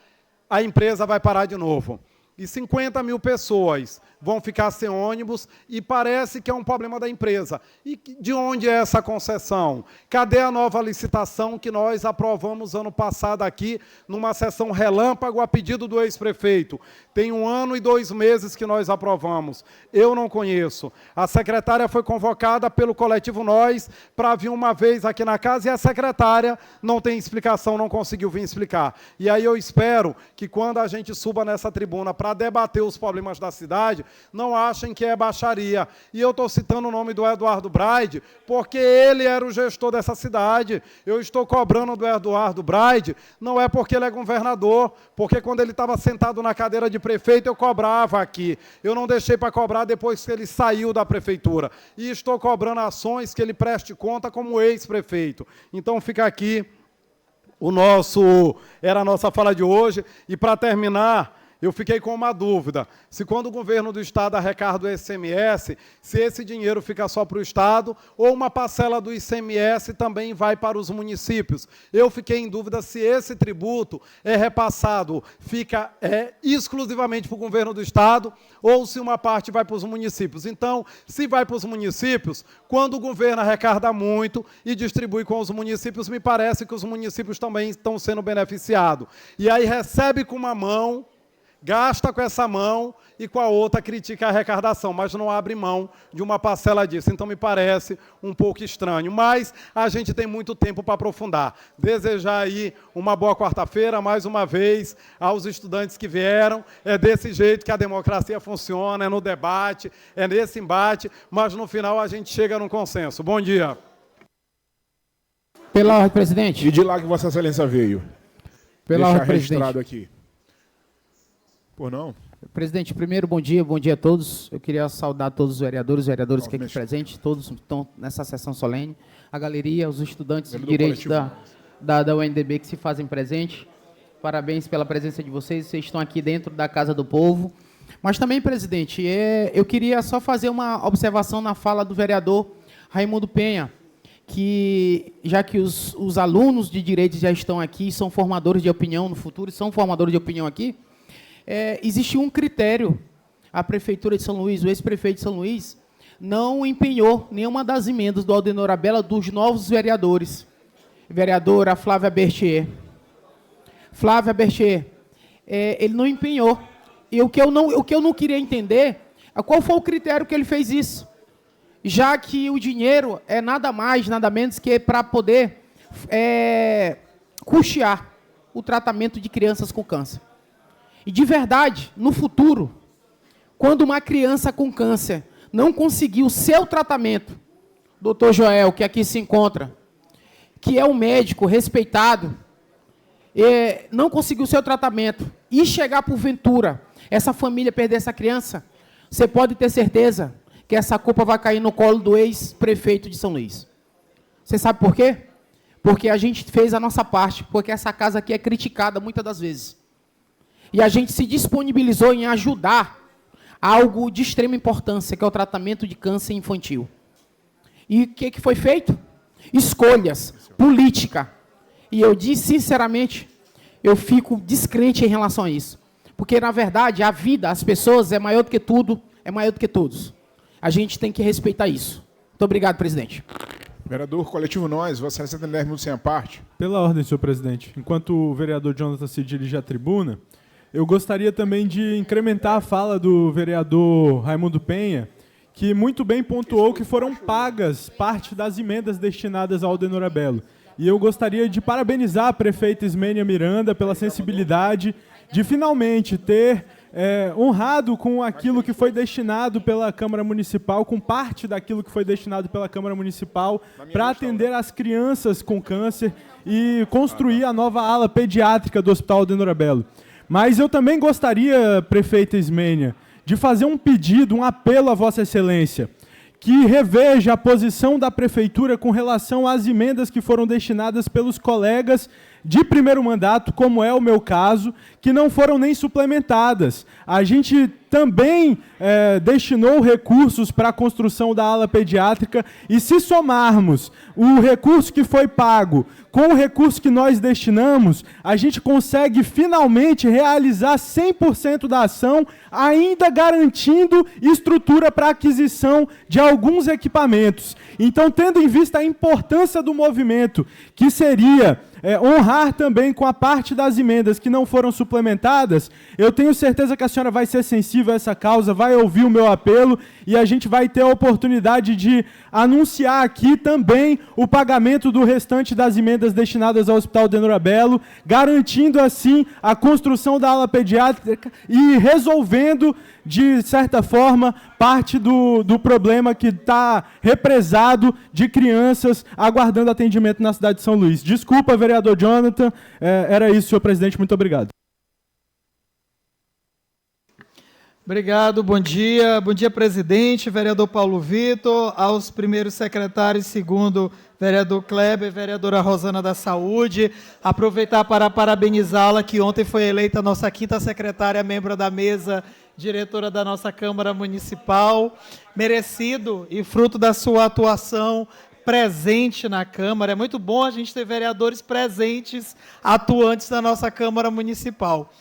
a empresa vai parar de novo. E 50 mil pessoas vão ficar sem ônibus e parece que é um problema da empresa. E de onde é essa concessão? Cadê a nova licitação que nós aprovamos ano passado aqui, numa sessão relâmpago a pedido do ex-prefeito? Tem 1 ano e 2 meses que nós aprovamos. Eu não conheço. A secretária foi convocada pelo coletivo Nós para vir uma vez aqui na casa e a secretária não tem explicação, não conseguiu vir explicar. E aí eu espero que quando a gente suba nessa tribuna para debater os problemas da cidade, não achem que é baixaria. E eu estou citando o nome do Eduardo Braide, porque ele era o gestor dessa cidade. Eu estou cobrando do Eduardo Braide, não é porque ele é governador, porque quando ele estava sentado na cadeira de prefeito, eu cobrava aqui. Eu não deixei para cobrar depois que ele saiu da prefeitura. E estou cobrando ações que ele preste conta como ex-prefeito. Então fica aqui era a nossa fala de hoje. E para terminar, eu fiquei com uma dúvida, se quando o governo do Estado arrecada o ICMS, se esse dinheiro fica só para o Estado, ou uma parcela do ICMS também vai para os municípios. Eu fiquei em dúvida se esse tributo é repassado, fica exclusivamente para o governo do Estado, ou se uma parte vai para os municípios. Então, se vai para os municípios, quando o governo arrecada muito e distribui com os municípios, me parece que os municípios também estão sendo beneficiados. E aí recebe com uma mão, gasta com essa mão e com a outra critica a arrecadação, mas não abre mão de uma parcela disso. Então, me parece um pouco estranho. Mas a gente tem muito tempo para aprofundar. Desejar aí uma boa quarta-feira, mais uma vez, aos estudantes que vieram. É desse jeito que a democracia funciona, é no debate, é nesse embate, mas no final a gente chega num consenso. Bom dia. Pela ordem, presidente. E de lá que Vossa Excelência veio. Pela ordem, registrado presidente. aqui. Por não? Presidente, primeiro, bom dia a todos. Eu queria saudar todos os vereadores que aqui presentes, todos estão nessa sessão solene, a galeria, os estudantes de direito da UNDB que se fazem presente. Parabéns pela presença de vocês estão aqui dentro da Casa do Povo. Mas também, presidente, eu queria só fazer uma observação na fala do vereador Raimundo Penha, que, já que os alunos de direito já estão aqui, são formadores de opinião no futuro, são formadores de opinião aqui, existiu um critério. A Prefeitura de São Luís, o ex-prefeito de São Luís, não empenhou nenhuma das emendas do Aldenor Abela dos novos vereadores. Vereadora Flávia Berthier. Ele não empenhou. E o que eu não queria entender é qual foi o critério que ele fez isso. Já que o dinheiro é nada mais, nada menos que para poder custear o tratamento de crianças com câncer. E, de verdade, no futuro, quando uma criança com câncer não conseguir o seu tratamento, doutor Joel, que aqui se encontra, que é um médico respeitado, não conseguiu o seu tratamento e chegar porventura, essa família perder essa criança, você pode ter certeza que essa culpa vai cair no colo do ex-prefeito de São Luís. Você sabe por quê? Porque a gente fez a nossa parte, porque essa casa aqui é criticada muitas das vezes. E a gente se disponibilizou em ajudar algo de extrema importância, que é o tratamento de câncer infantil. E o que foi feito? Escolhas, política. E eu disse, sinceramente, eu fico descrente em relação a isso. Porque, na verdade, a vida, as pessoas, é maior do que tudo, é maior do que todos. A gente tem que respeitar isso. Muito obrigado, presidente. Vereador, coletivo Nós, Vossa Excelência tem 10 minutos sem a parte. Pela ordem, senhor presidente. Enquanto o vereador Jonathan se dirige à tribuna, eu gostaria também de incrementar a fala do vereador Raimundo Penha, que muito bem pontuou que foram pagas parte das emendas destinadas ao Aldenor Abelo. E eu gostaria de parabenizar a prefeita Ismênia Miranda pela sensibilidade de finalmente ter honrado com aquilo que foi destinado pela Câmara Municipal, com parte daquilo que foi destinado pela Câmara Municipal, para atender as crianças com câncer e construir a nova ala pediátrica do Hospital Aldenor Abelo. Mas eu também gostaria, prefeita Ismênia, de fazer um pedido, um apelo à Vossa Excelência, que reveja a posição da Prefeitura com relação às emendas que foram destinadas pelos colegas de primeiro mandato, como é o meu caso, que não foram nem suplementadas. A gente também destinou recursos para a construção da ala pediátrica, e se somarmos o recurso que foi pago com o recurso que nós destinamos, a gente consegue finalmente realizar 100% da ação, ainda garantindo estrutura para aquisição de alguns equipamentos. Então, tendo em vista a importância do movimento, que seria honrar também com a parte das emendas que não foram suplementadas, eu tenho certeza que a senhora vai ser sensível a essa causa, vai ouvir o meu apelo, e a gente vai ter a oportunidade de anunciar aqui também o pagamento do restante das emendas destinadas ao Hospital Denora Bello, garantindo assim a construção da ala pediátrica e resolvendo, de certa forma, parte do problema que está represado de crianças aguardando atendimento na cidade de São Luís. Desculpa, vereador Jonathan, era isso, senhor presidente, muito obrigado. Obrigado, bom dia, presidente, vereador Paulo Vitor, aos primeiros secretários, segundo vereador Kleber, vereadora Rosana da Saúde, aproveitar para parabenizá-la, que ontem foi eleita a nossa 5ª secretária, membro da mesa, diretora da nossa Câmara Municipal, merecido e fruto da sua atuação presente na Câmara. É muito bom a gente ter vereadores presentes, atuantes na nossa Câmara Municipal.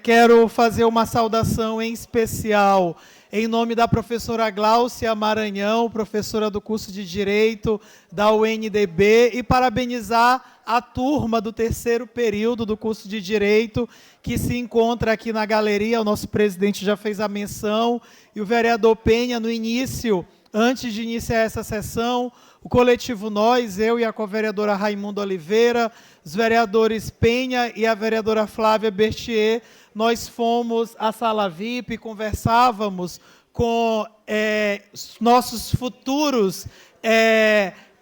Quero fazer uma saudação em especial em nome da professora Gláucia Maranhão, professora do curso de Direito da UNDB, e parabenizar a turma do 3º período do curso de Direito, que se encontra aqui na galeria. O nosso presidente já fez a menção, e o vereador Penha, no início, antes de iniciar essa sessão, o coletivo Nós, eu e a co-vereadora Raimundo Oliveira, os vereadores Penha e a vereadora Flávia Bertier, nós fomos à sala VIP, conversávamos com nossos futuros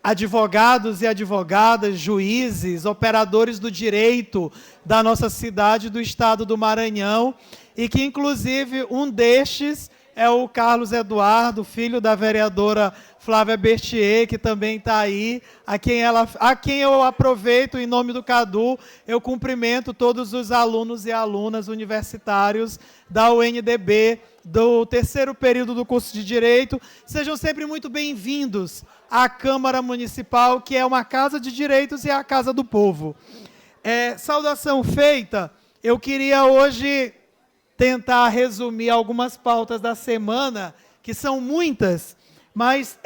advogados e advogadas, juízes, operadores do direito da nossa cidade, do estado do Maranhão, e que, inclusive, um destes é o Carlos Eduardo, filho da vereadora Flávia Bertier, que também está aí, a quem eu aproveito, em nome do CADU, eu cumprimento todos os alunos e alunas universitários da UNDB, do 3º período do curso de Direito. Sejam sempre muito bem-vindos à Câmara Municipal, que é uma casa de direitos e a casa do povo. Saudação feita, eu queria hoje tentar resumir algumas pautas da semana, que são muitas, mas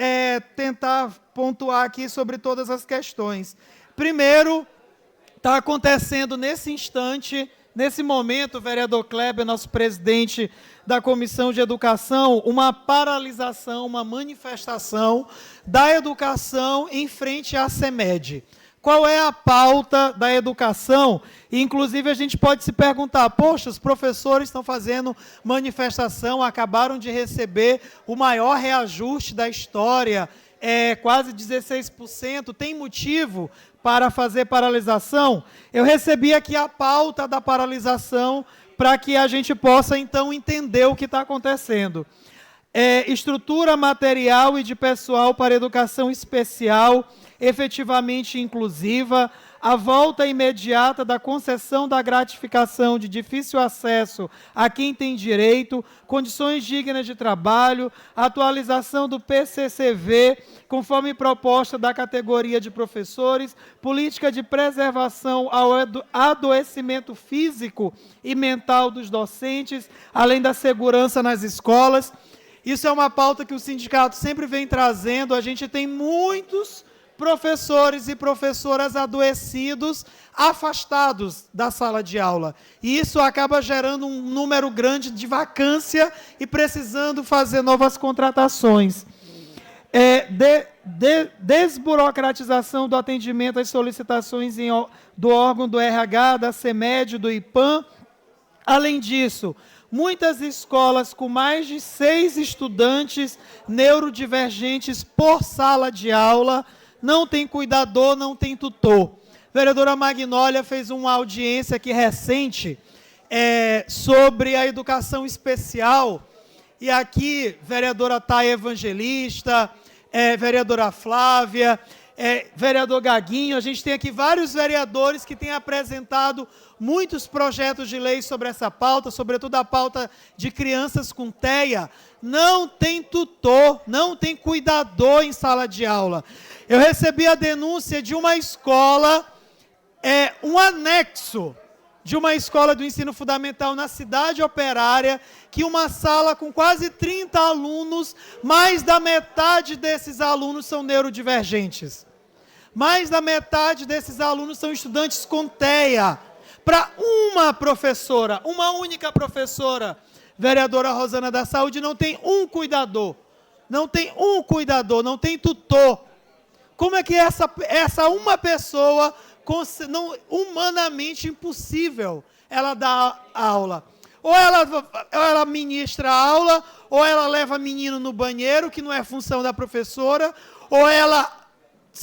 tentar pontuar aqui sobre todas as questões. Primeiro, está acontecendo nesse instante, nesse momento, o vereador Kleber, nosso presidente da Comissão de Educação, uma paralisação, uma manifestação da educação em frente à CEMED. Qual é a pauta da educação? Inclusive, a gente pode se perguntar, poxa, os professores estão fazendo manifestação, acabaram de receber o maior reajuste da história, quase 16%, tem motivo para fazer paralisação? Eu recebi aqui a pauta da paralisação para que a gente possa, então, entender o que está acontecendo. Estrutura material e de pessoal para educação especial, efetivamente inclusiva, a volta imediata da concessão da gratificação de difícil acesso a quem tem direito, condições dignas de trabalho, atualização do PCCV, conforme proposta da categoria de professores, política de preservação ao adoecimento físico e mental dos docentes, além da segurança nas escolas. Isso é uma pauta que o sindicato sempre vem trazendo. A gente tem muitos professores e professoras adoecidos, afastados da sala de aula. E isso acaba gerando um número grande de vacância e precisando fazer novas contratações. Desburocratização do atendimento às solicitações do órgão do RH, da CEMED, do IPAM. Além disso, muitas escolas com mais de 6 estudantes neurodivergentes por sala de aula, não tem cuidador, não tem tutor. A vereadora Magnólia fez uma audiência aqui recente sobre a educação especial. E aqui, vereadora Thay Evangelista, vereadora Flávia, vereador Gaguinho, a gente tem aqui vários vereadores que têm apresentado muitos projetos de lei sobre essa pauta, sobretudo a pauta de crianças com TEA. Não tem tutor, não tem cuidador em sala de aula. Eu recebi a denúncia de uma escola, um anexo de uma escola do ensino fundamental na cidade operária, que uma sala com quase 30 alunos, mais da metade desses alunos são neurodivergentes. Mais da metade desses alunos são estudantes com TEA. Para uma professora, uma única professora, vereadora Rosana da Saúde, não tem um cuidador. Não tem um cuidador, não tem tutor. Como é que essa uma pessoa, humanamente impossível, ela dá aula? Ou ela ministra a aula, ou ela leva menino no banheiro, que não é função da professora, ou ela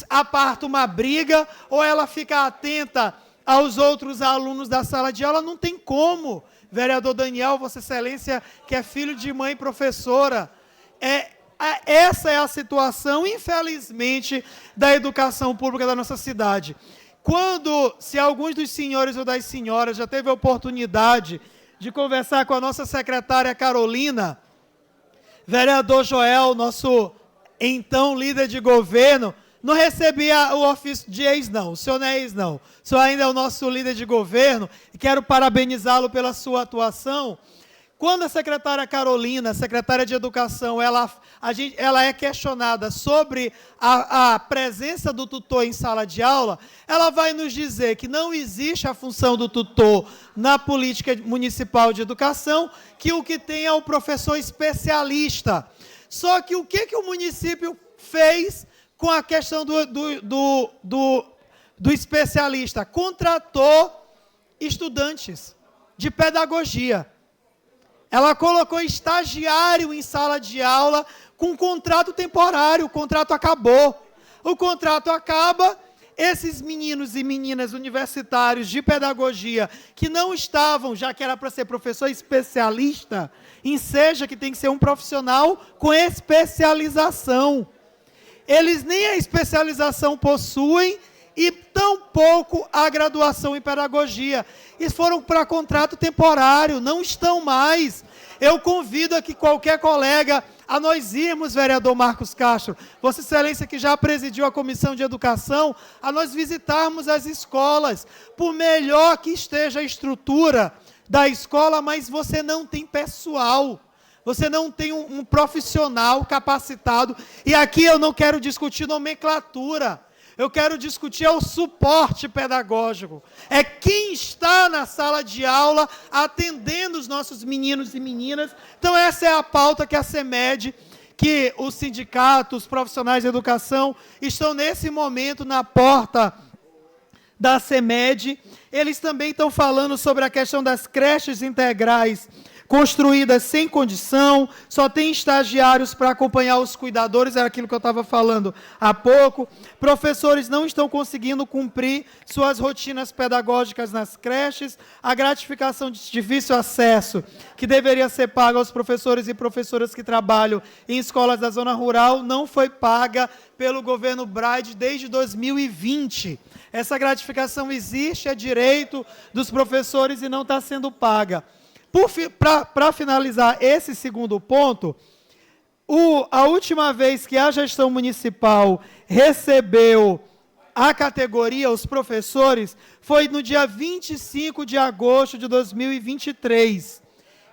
aparta uma briga, ou ela fica atenta aos outros alunos da sala de aula. Não tem como. Vereador Daniel, Vossa Excelência, que é filho de mãe professora, essa é a situação, infelizmente, da educação pública da nossa cidade. Se alguns dos senhores ou das senhoras já teve a oportunidade de conversar com a nossa secretária Carolina, vereador Joel, nosso então líder de governo, não recebia o ofício de ex, não. O senhor não é ex, não. O senhor ainda é o nosso líder de governo e quero parabenizá-lo pela sua atuação. Quando a secretária Carolina, secretária de Educação, ela é questionada sobre a presença do tutor em sala de aula, ela vai nos dizer que não existe a função do tutor na política municipal de educação, que o que tem é o professor especialista. Só que o que o município fez com a questão do especialista? Contratou estudantes de pedagogia. Ela colocou estagiário em sala de aula com contrato temporário. O contrato acabou. O contrato acaba, esses meninos e meninas universitários de pedagogia que não estavam, já que era para ser professor especialista, enseja que tem que ser um profissional com especialização. Eles nem a especialização possuem e tampouco a graduação em pedagogia. E foram para contrato temporário, não estão mais. Eu convido aqui qualquer colega a nós irmos, vereador Marcos Castro, Vossa Excelência que já presidiu a Comissão de Educação, a nós visitarmos as escolas. Por melhor que esteja a estrutura da escola, mas você não tem pessoal. Você não tem um profissional capacitado. E aqui eu não quero discutir nomenclatura. Eu quero discutir o suporte pedagógico. É quem está na sala de aula atendendo os nossos meninos e meninas. Então essa é a pauta que a CEMED, que os sindicatos, os profissionais de educação, estão nesse momento na porta da CEMED. Eles também estão falando sobre a questão das creches integrais construídas sem condição, só tem estagiários para acompanhar os cuidadores, era aquilo que eu estava falando há pouco. Professores não estão conseguindo cumprir suas rotinas pedagógicas nas creches, a gratificação de difícil acesso, que deveria ser paga aos professores e professoras que trabalham em escolas da zona rural, não foi paga pelo governo Braide desde 2020. Essa gratificação existe, é direito dos professores e não está sendo paga. Para finalizar esse segundo ponto, a última vez que a gestão municipal recebeu a categoria, os professores, foi no dia 25 de agosto de 2023.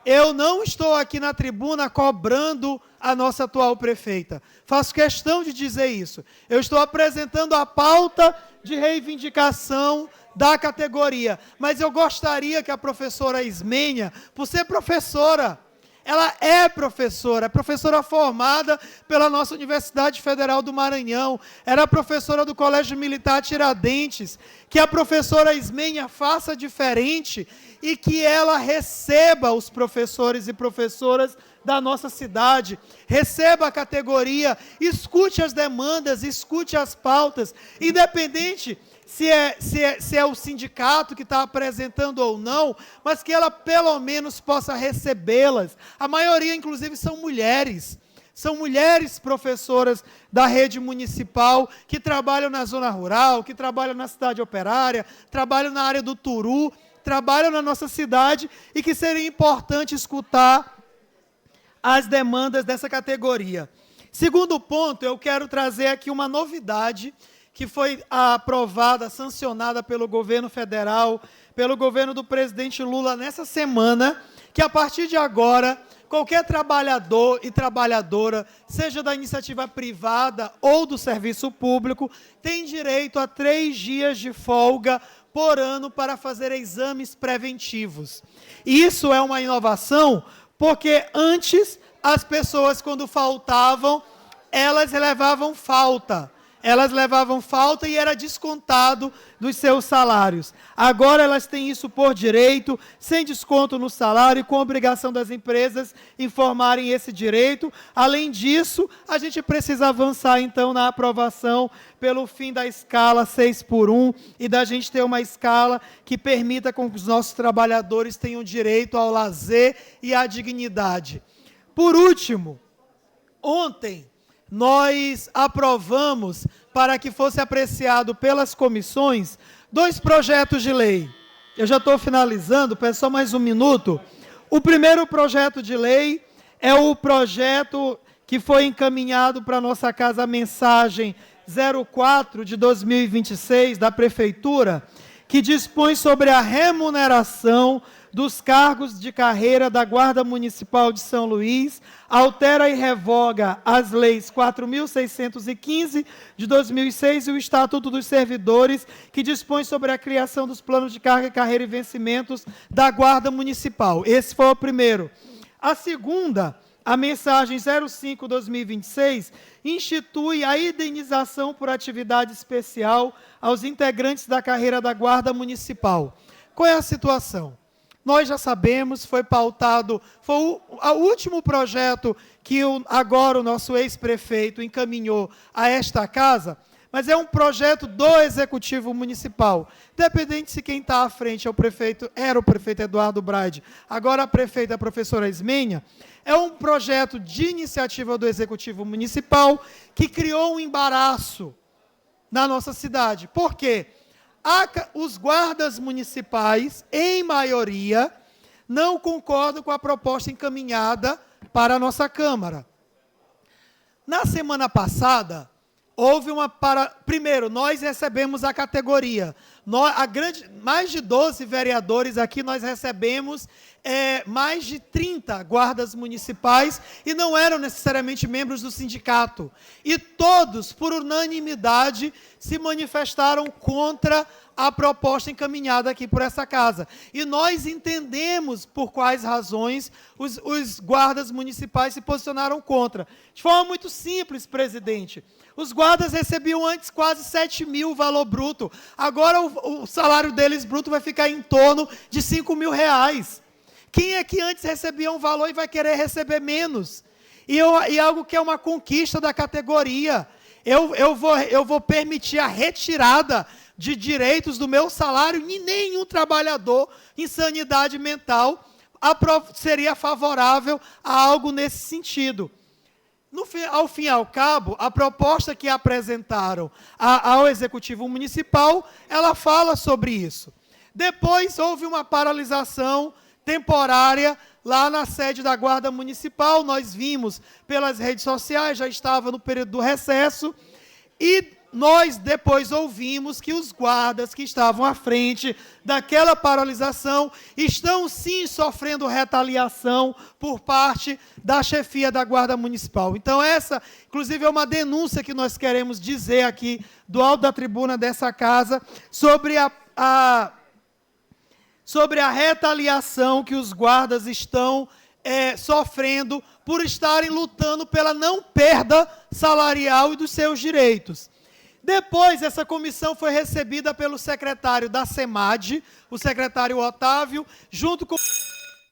Eu não estou aqui na tribuna cobrando a nossa atual prefeita. Faço questão de dizer isso. Eu estou apresentando a pauta de reivindicação da categoria. Mas eu gostaria que a professora Ismênia, por ser professora, ela é professora formada pela nossa Universidade Federal do Maranhão, era professora do Colégio Militar Tiradentes, que a professora Ismênia faça diferente e que ela receba os professores e professoras da nossa cidade, receba a categoria, escute as demandas, escute as pautas, independente se é o sindicato que está apresentando ou não, mas que ela pelo menos possa recebê-las. A maioria, inclusive, são mulheres. São mulheres professoras da rede municipal que trabalham na zona rural, que trabalham na cidade operária, trabalham na área do Turu, trabalham na nossa cidade e que seria importante escutar as demandas dessa categoria. Segundo ponto, eu quero trazer aqui uma novidade que foi aprovada, sancionada pelo governo federal, pelo governo do presidente Lula nessa semana, que a partir de agora, qualquer trabalhador e trabalhadora, seja da iniciativa privada ou do serviço público, tem direito a 3 dias de folga por ano para fazer exames preventivos. E isso é uma inovação, porque antes as pessoas, quando faltavam, elas levavam falta. Elas levavam falta e era descontado dos seus salários. Agora elas têm isso por direito, sem desconto no salário, com obrigação das empresas informarem esse direito. Além disso, a gente precisa avançar, então, na aprovação pelo fim da escala 6x1 e da gente ter uma escala que permita que os nossos trabalhadores tenham direito ao lazer e à dignidade. Por último, ontem, nós aprovamos, para que fosse apreciado pelas comissões, 2 projetos de lei. Eu já estou finalizando, peço só mais um minuto. O primeiro projeto de lei é o projeto que foi encaminhado para a nossa casa, a mensagem 04 de 2026 da Prefeitura, que dispõe sobre a remuneração dos cargos de carreira da Guarda Municipal de São Luís, altera e revoga as leis 4.615 de 2006 e o Estatuto dos Servidores, que dispõe sobre a criação dos planos de carga, carreira e vencimentos da Guarda Municipal. Esse foi o primeiro. A segunda, a mensagem 05/2026, institui a indenização por atividade especial aos integrantes da carreira da Guarda Municipal. Qual é a situação? Nós já sabemos, foi pautado, foi o último projeto que agora o nosso ex-prefeito encaminhou a esta casa, mas é um projeto do Executivo Municipal. Independente se quem está à frente é o prefeito, era o prefeito Eduardo Braide, agora a prefeita é a professora Ismênia, é um projeto de iniciativa do Executivo Municipal que criou um embaraço na nossa cidade. Por quê? Os guardas municipais, em maioria, não concordam com a proposta encaminhada para a nossa Câmara. Na semana passada, houve primeiro, nós recebemos a categoria. Mais de 12 vereadores aqui, nós recebemos mais de 30 guardas municipais e não eram necessariamente membros do sindicato. E todos, por unanimidade, se manifestaram contra a proposta encaminhada aqui por essa casa. E nós entendemos por quais razões os guardas municipais se posicionaram contra. De forma muito simples, presidente. Os guardas recebiam antes quase 7 mil valor bruto. Agora o salário deles bruto vai ficar em torno de 5 mil reais. Quem é que antes recebia um valor e vai querer receber menos? E algo que é uma conquista da categoria. Eu vou permitir a retirada de direitos do meu salário e nenhum trabalhador em sanidade mental seria favorável a algo nesse sentido. Ao fim e ao cabo, a proposta que apresentaram ao Executivo Municipal, ela fala sobre isso. Depois houve uma paralisação temporária lá na sede da Guarda Municipal, nós vimos pelas redes sociais, já estava no período do recesso, e nós depois ouvimos que os guardas que estavam à frente daquela paralisação estão sim sofrendo retaliação por parte da chefia da Guarda Municipal. Então essa, inclusive, é uma denúncia que nós queremos dizer aqui do alto da tribuna dessa casa sobre a retaliação que os guardas estão sofrendo por estarem lutando pela não perda salarial e dos seus direitos. Depois, essa comissão foi recebida pelo secretário da SEMAD, o secretário Otávio, junto com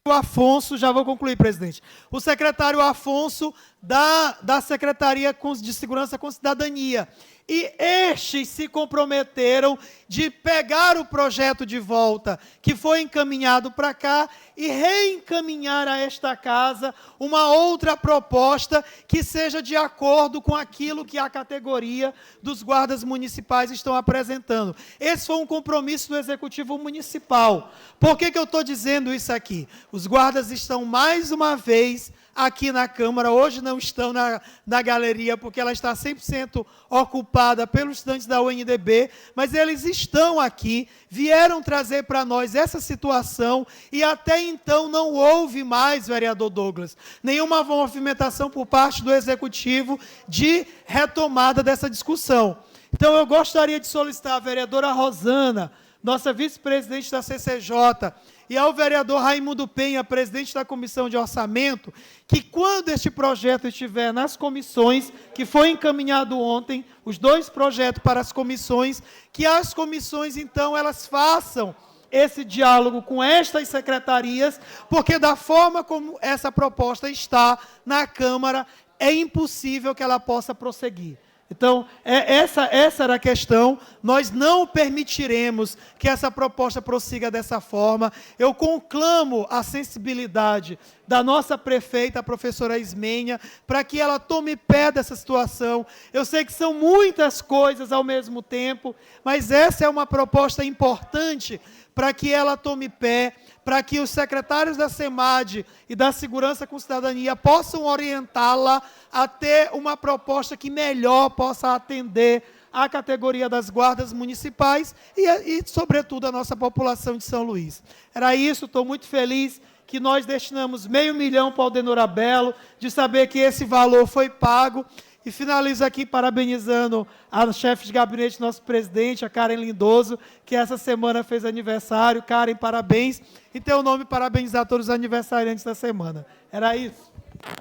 o Afonso, já vou concluir, presidente, o secretário Afonso da Secretaria de Segurança com Cidadania. E estes se comprometeram de pegar o projeto de volta, que foi encaminhado para cá, e reencaminhar a esta casa uma outra proposta que seja de acordo com aquilo que a categoria dos guardas municipais estão apresentando. Esse foi um compromisso do Executivo Municipal. Por que eu estou dizendo isso aqui? Os guardas estão, mais uma vez, aqui na Câmara, hoje não estão na galeria, porque ela está 100% ocupada pelos estudantes da UNDB, mas eles estão aqui, vieram trazer para nós essa situação, e até então não houve mais, vereador Douglas, nenhuma movimentação por parte do Executivo de retomada dessa discussão. Então, eu gostaria de solicitar à vereadora Rosana, nossa vice-presidente da CCJ, e ao vereador Raimundo Penha, presidente da Comissão de Orçamento, que quando este projeto estiver nas comissões, que foi encaminhado ontem, os 2 projetos para as comissões, que as comissões, então, elas façam esse diálogo com estas secretarias, porque da forma como essa proposta está na Câmara, é impossível que ela possa prosseguir. Então, essa era a questão. Nós não permitiremos que essa proposta prossiga dessa forma. Eu conclamo a sensibilidade da nossa prefeita, a professora Ismênia, para que ela tome pé dessa situação. Eu sei que são muitas coisas ao mesmo tempo, mas essa é uma proposta importante para que ela tome pé, para que os secretários da SEMAD e da Segurança com Cidadania possam orientá-la a ter uma proposta que melhor possa atender a categoria das guardas municipais e sobretudo, a nossa população de São Luís. Era isso, estou muito feliz que nós destinamos R$500 mil para o Aldenor Belo, de saber que esse valor foi pago. E finalizo aqui parabenizando a chefe de gabinete, nosso presidente, a Karen Lindoso, que essa semana fez aniversário. Karen, parabéns. Em teu nome, parabenizar todos os aniversariantes da semana. Era isso.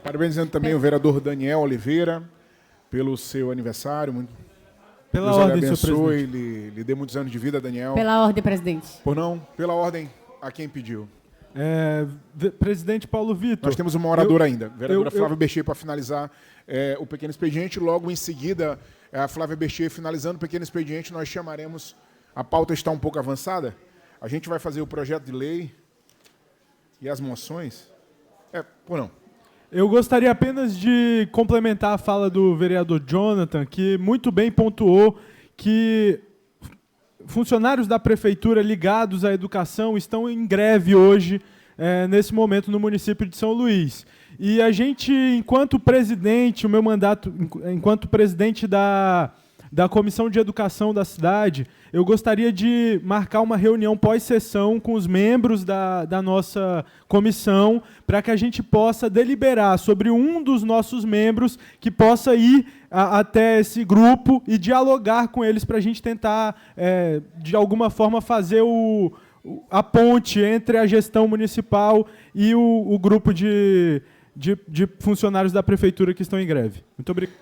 Parabenizando também o vereador Daniel Oliveira pelo seu aniversário. Pela Deus ordem, lhe abençoe, senhor presidente. lhe dê muitos anos de vida, Daniel. Pela ordem, presidente. Por não? Pela ordem, a quem pediu. Presidente Paulo Vitor. Nós temos uma oradora ainda, vereadora Flávia Bexê, para finalizar o pequeno expediente. Logo em seguida, a Flávia Bexê finalizando o pequeno expediente, nós chamaremos... A pauta está um pouco avançada. A gente vai fazer o projeto de lei e as moções. Por não? Eu gostaria apenas de complementar a fala do vereador Jonathan, que muito bem pontuou que funcionários da prefeitura ligados à educação estão em greve hoje, nesse momento, no município de São Luís. E a gente, enquanto presidente, o meu mandato, enquanto presidente da Comissão de Educação da cidade, eu gostaria de marcar uma reunião pós-sessão com os membros da nossa comissão, para que a gente possa deliberar sobre um dos nossos membros que possa ir até esse grupo e dialogar com eles para a gente tentar, de alguma forma, fazer a ponte entre a gestão municipal e o grupo de funcionários da prefeitura que estão em greve. Muito obrigado.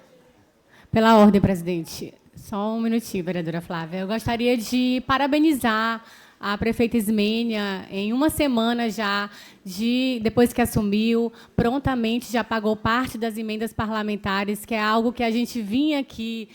Pela ordem, presidente. Só um minutinho, vereadora Flávia. Eu gostaria de parabenizar a prefeita Ismênia, em uma semana já, depois que assumiu, prontamente já pagou parte das emendas parlamentares, que é algo que a gente vinha aqui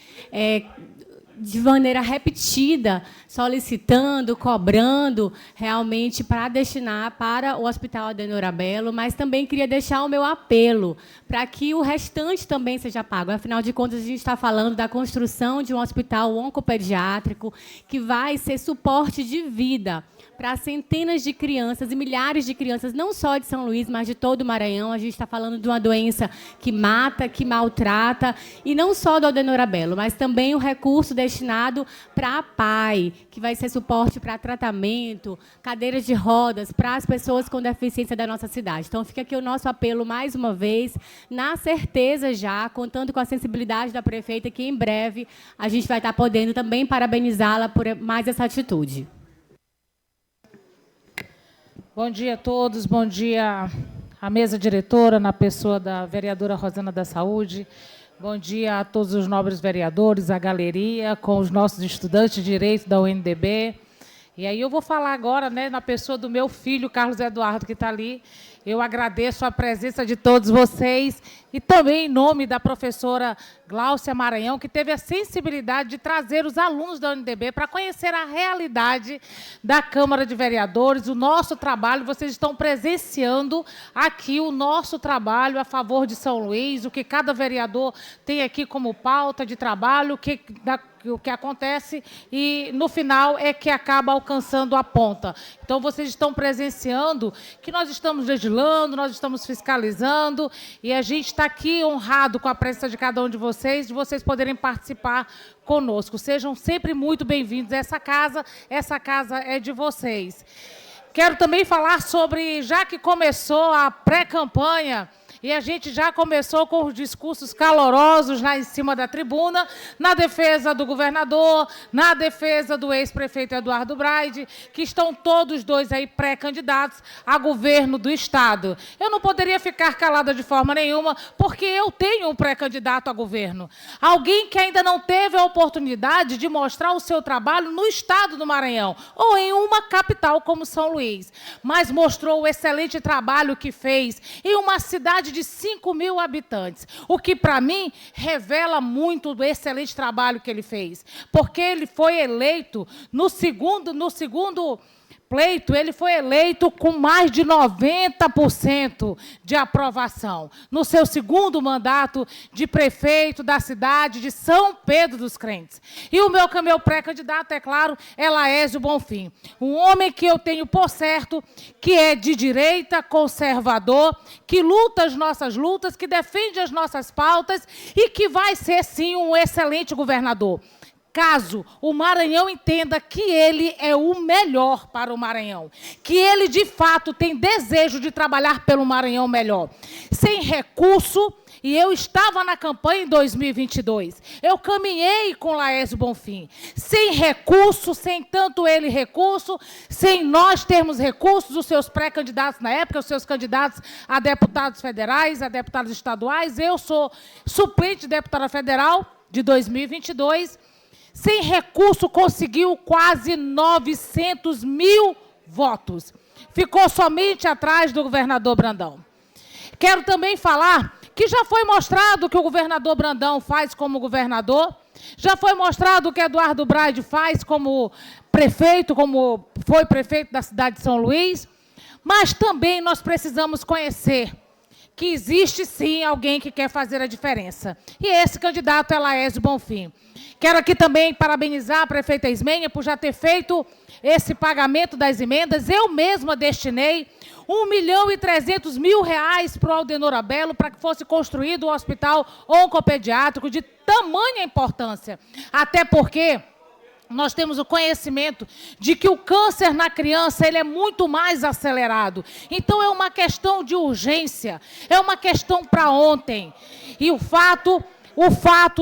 de maneira repetida, solicitando, cobrando, realmente, para destinar para o Hospital Aldenor Belo, mas também queria deixar o meu apelo para que o restante também seja pago. Afinal de contas, a gente está falando da construção de um hospital oncopediátrico que vai ser suporte de vida para centenas de crianças e milhares de crianças, não só de São Luís, mas de todo o Maranhão. A gente está falando de uma doença que mata, que maltrata, e não só do Aldenor Belo, mas também o recurso destinado para a PAI, que vai ser suporte para tratamento, cadeiras de rodas, para as pessoas com deficiência da nossa cidade. Então, fica aqui o nosso apelo, mais uma vez, na certeza já, contando com a sensibilidade da prefeita, que em breve a gente vai estar podendo também parabenizá-la por mais essa atitude. Bom dia a todos, bom dia à mesa diretora, na pessoa da vereadora Rosana da Saúde. Bom dia a todos os nobres vereadores, a galeria, com os nossos estudantes de Direito da UNDB E aí eu vou falar agora, né, na pessoa do meu filho, Carlos Eduardo, que está ali. Eu agradeço a presença de todos vocês e também em nome da professora Gláucia Maranhão, que teve a sensibilidade de trazer os alunos da UNDB para conhecer a realidade da Câmara de Vereadores, o nosso trabalho. Vocês estão presenciando aqui o nosso trabalho a favor de São Luís, o que cada vereador tem aqui como pauta de trabalho, o que acontece e, no final, é que acaba alcançando a ponta. Então, vocês estão presenciando que nós estamos legislando, nós estamos fiscalizando, e a gente está aqui honrado com a presença de cada um de vocês poderem participar conosco. Sejam sempre muito bem-vindos a essa casa é de vocês. Quero também falar sobre, já que começou a pré-campanha, e a gente já começou com os discursos calorosos lá em cima da tribuna, na defesa do governador, na defesa do ex-prefeito Eduardo Braide, que estão todos dois aí pré-candidatos a governo do Estado. Eu não poderia ficar calada de forma nenhuma, porque eu tenho um pré-candidato a governo. Alguém que ainda não teve a oportunidade de mostrar o seu trabalho no Estado do Maranhão, ou em uma capital como São Luís, mas mostrou o excelente trabalho que fez em uma cidade de 5.000 habitantes, o que, para mim, revela muito do excelente trabalho que ele fez, porque ele foi eleito no segundo pleito, ele foi eleito com mais de 90% de aprovação, no seu segundo mandato de prefeito da cidade de São Pedro dos Crentes. E o meu pré-candidato, é claro, é Laésio Bonfim, um homem que eu tenho por certo que é de direita, conservador, que luta as nossas lutas, que defende as nossas pautas e que vai ser, sim, um excelente governador. Caso o Maranhão entenda que ele é o melhor para o Maranhão, que ele, de fato, tem desejo de trabalhar pelo Maranhão melhor. Sem recurso, e eu estava na campanha em 2022, eu caminhei com Laésio Bonfim. Sem recurso, sem tanto ele recurso, sem nós termos recursos, os seus pré-candidatos na época, os seus candidatos a deputados federais, a deputados estaduais, eu sou suplente de deputada federal de 2022, sem recurso, conseguiu quase 900 mil votos. Ficou somente atrás do governador Brandão. Quero também falar que já foi mostrado o que o governador Brandão faz como governador, já foi mostrado o que Eduardo Braide faz como prefeito, como foi prefeito da cidade de São Luís, mas também nós precisamos conhecer que existe, sim, alguém que quer fazer a diferença. E esse candidato é Laésio Bonfim. Quero aqui também parabenizar a prefeita Ismênia por já ter feito esse pagamento das emendas. Eu mesma destinei R$1.300.000 para o Aldenor Abelo para que fosse construído um hospital oncopediátrico de tamanha importância. Até porque nós temos o conhecimento de que o câncer na criança ele é muito mais acelerado. Então, é uma questão de urgência, é uma questão para ontem. E o fato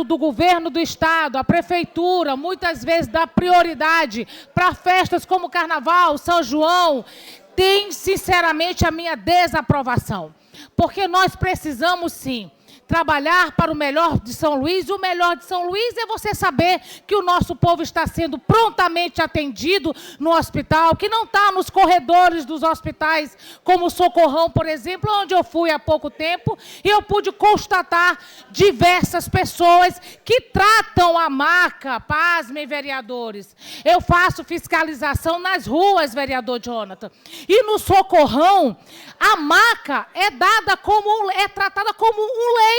do governo do Estado, a prefeitura, muitas vezes dá prioridade para festas como Carnaval, São João, tem, sinceramente, a minha desaprovação. Porque nós precisamos, sim, trabalhar para o melhor de São Luís. O melhor de São Luís é você saber que o nosso povo está sendo prontamente atendido no hospital, que não está nos corredores dos hospitais, como o Socorrão, por exemplo, onde eu fui há pouco tempo, e eu pude constatar diversas pessoas que tratam a maca. Pasmem, vereadores. Eu faço fiscalização nas ruas, vereador Jonathan, e no Socorrão, a maca é tratada como um leito.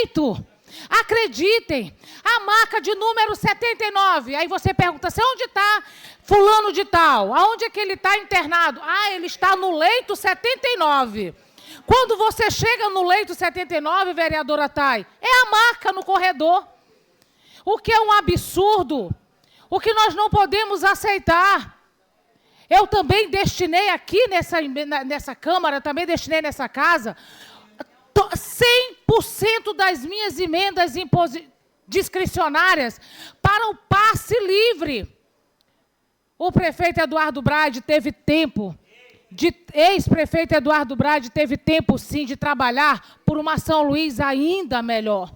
Acreditem, a maca de número 79, aí você pergunta assim, onde está fulano de tal? Aonde é que ele está internado? Ah, ele está no leito 79. Quando você chega no leito 79, vereadora Thay, é a maca no corredor. O que é um absurdo, o que nós não podemos aceitar. Eu também destinei aqui nessa Câmara, também destinei nessa casa, 100% das minhas emendas discricionárias para o passe livre. O prefeito Eduardo Braide teve tempo, ex-prefeito Eduardo Braide teve tempo, sim, de trabalhar por uma São Luís ainda melhor.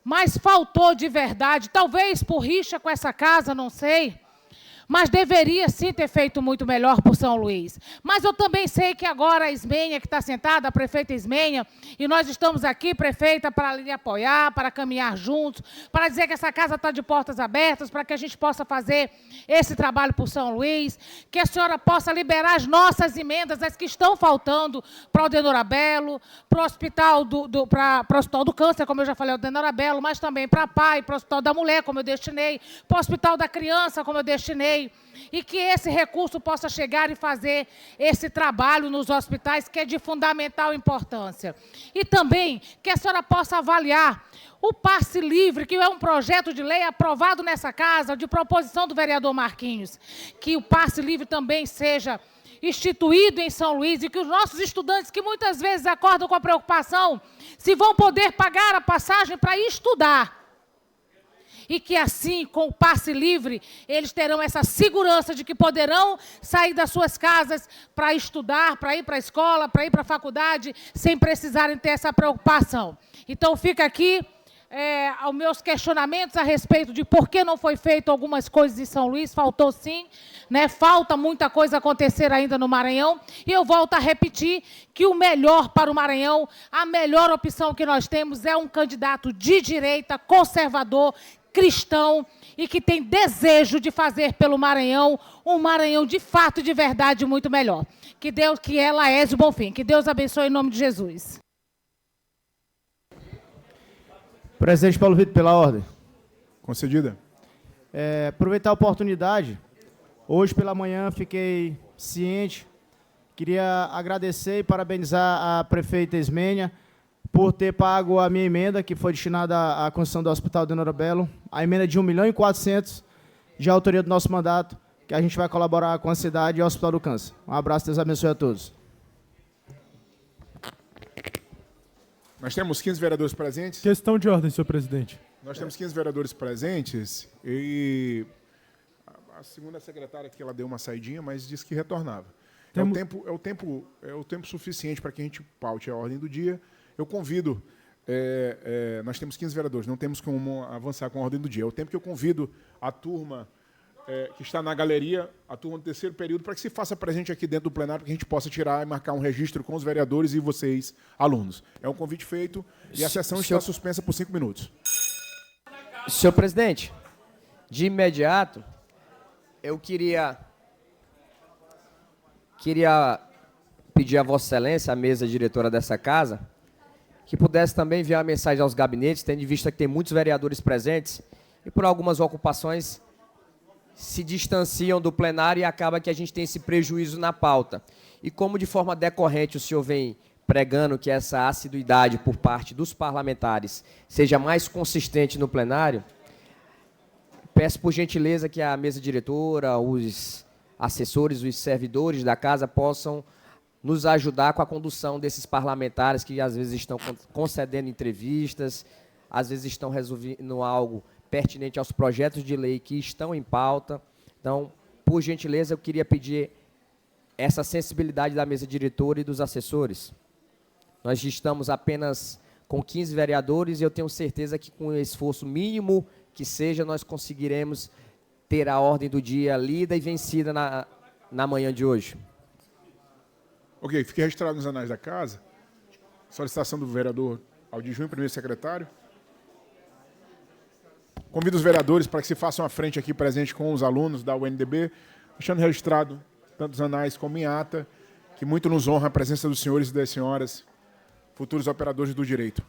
Mas faltou de verdade, talvez por rixa com essa casa, não sei, mas deveria sim ter feito muito melhor por São Luís. Mas eu também sei que agora a Ismênia, que está sentada, a prefeita Ismênia, e nós estamos aqui, prefeita, para lhe apoiar, para caminhar juntos, para dizer que essa casa está de portas abertas, para que a gente possa fazer esse trabalho por São Luís, que a senhora possa liberar as nossas emendas, as que estão faltando para o Aldenor Belo, para o Hospital do Câncer, como eu já falei, o Aldenor Belo, mas também para a PAI, para o Hospital da Mulher, como eu destinei, para o Hospital da Criança, como eu destinei, e que esse recurso possa chegar e fazer esse trabalho nos hospitais, que é de fundamental importância. E também que a senhora possa avaliar o passe livre, que é um projeto de lei aprovado nessa casa, de proposição do vereador Marquinhos, que o passe livre também seja instituído em São Luís e que os nossos estudantes, que muitas vezes acordam com a preocupação se vão poder pagar a passagem para ir estudar, e que assim, com o passe livre, eles terão essa segurança de que poderão sair das suas casas para estudar, para ir para a escola, para ir para a faculdade, sem precisarem ter essa preocupação. Então, fica aqui aos meus questionamentos a respeito de por que não foi feito algumas coisas em São Luís. Faltou sim, né? Falta muita coisa acontecer ainda no Maranhão, e eu volto a repetir que o melhor para o Maranhão, a melhor opção que nós temos é um candidato de direita, conservador, cristão, e que tem desejo de fazer pelo Maranhão um Maranhão de fato, de verdade, muito melhor. Que Deus, que é Laésio Bonfim. Que Deus abençoe em nome de Jesus. Presidente Paulo Vitor, pela ordem. Concedida. Aproveitar a oportunidade, hoje pela manhã fiquei ciente, queria agradecer e parabenizar a prefeita Ismênia por ter pago a minha emenda, que foi destinada à construção do Hospital Aldenor Belo, a emenda de 1.400.000 de autoria do nosso mandato, que a gente vai colaborar com a cidade e o Hospital do Câncer. Um abraço, Deus abençoe a todos. Nós temos 15 vereadores presentes. Questão de ordem, senhor presidente. Nós temos 15 vereadores presentes e a segunda secretária aqui, ela deu uma saidinha, mas disse que retornava. É o tempo suficiente para que a gente paute a ordem do dia. Eu convido, nós temos 15 vereadores, não temos como avançar com a ordem do dia. É o tempo que eu convido a turma que está na galeria, a turma do terceiro período, para que se faça presente aqui dentro do plenário, para que a gente possa tirar e marcar um registro com os vereadores e vocês, alunos. É um convite feito e a sessão está suspensa por 5 minutos. Senhor presidente, de imediato, eu queria pedir a Vossa Excelência, a mesa diretora dessa casa, que pudesse também enviar uma mensagem aos gabinetes, tendo em vista que tem muitos vereadores presentes e por algumas ocupações se distanciam do plenário e acaba que a gente tem esse prejuízo na pauta. E como de forma decorrente o senhor vem pregando que essa assiduidade por parte dos parlamentares seja mais consistente no plenário, peço por gentileza que a mesa diretora, os assessores, os servidores da casa possam nos ajudar com a condução desses parlamentares que às vezes estão concedendo entrevistas, às vezes estão resolvendo algo pertinente aos projetos de lei que estão em pauta. Então, por gentileza, eu queria pedir essa sensibilidade da mesa diretora e dos assessores. Nós estamos apenas com 15 vereadores e eu tenho certeza que com o esforço mínimo que seja, nós conseguiremos ter a ordem do dia lida e vencida na manhã de hoje. Ok, fique registrado nos anais da casa. Solicitação do vereador Aldir Júnior, primeiro secretário. Convido os vereadores para que se façam à frente aqui presente com os alunos da UNDB, deixando registrado, tanto os anais como em ata, que muito nos honra a presença dos senhores e das senhoras, futuros operadores do direito.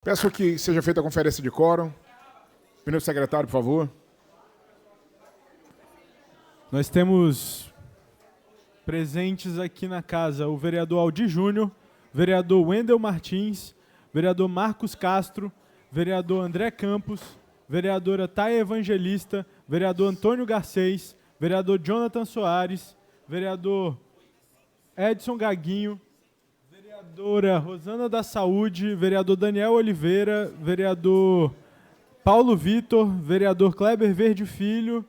Peço que seja feita a conferência de quórum. Primeiro secretário, por favor. Nós temos presentes aqui na casa o vereador Aldir Júnior, vereador Wendel Martins, vereador Marcos Castro, vereador André Campos, vereadora Taia Evangelista, vereador Antônio Garcês, vereador Jonathan Soares, vereador Edson Gaguinho, vereadora Rosana da Saúde, vereador Daniel Oliveira, vereador Paulo Vitor, vereador Kleber Verde Filho,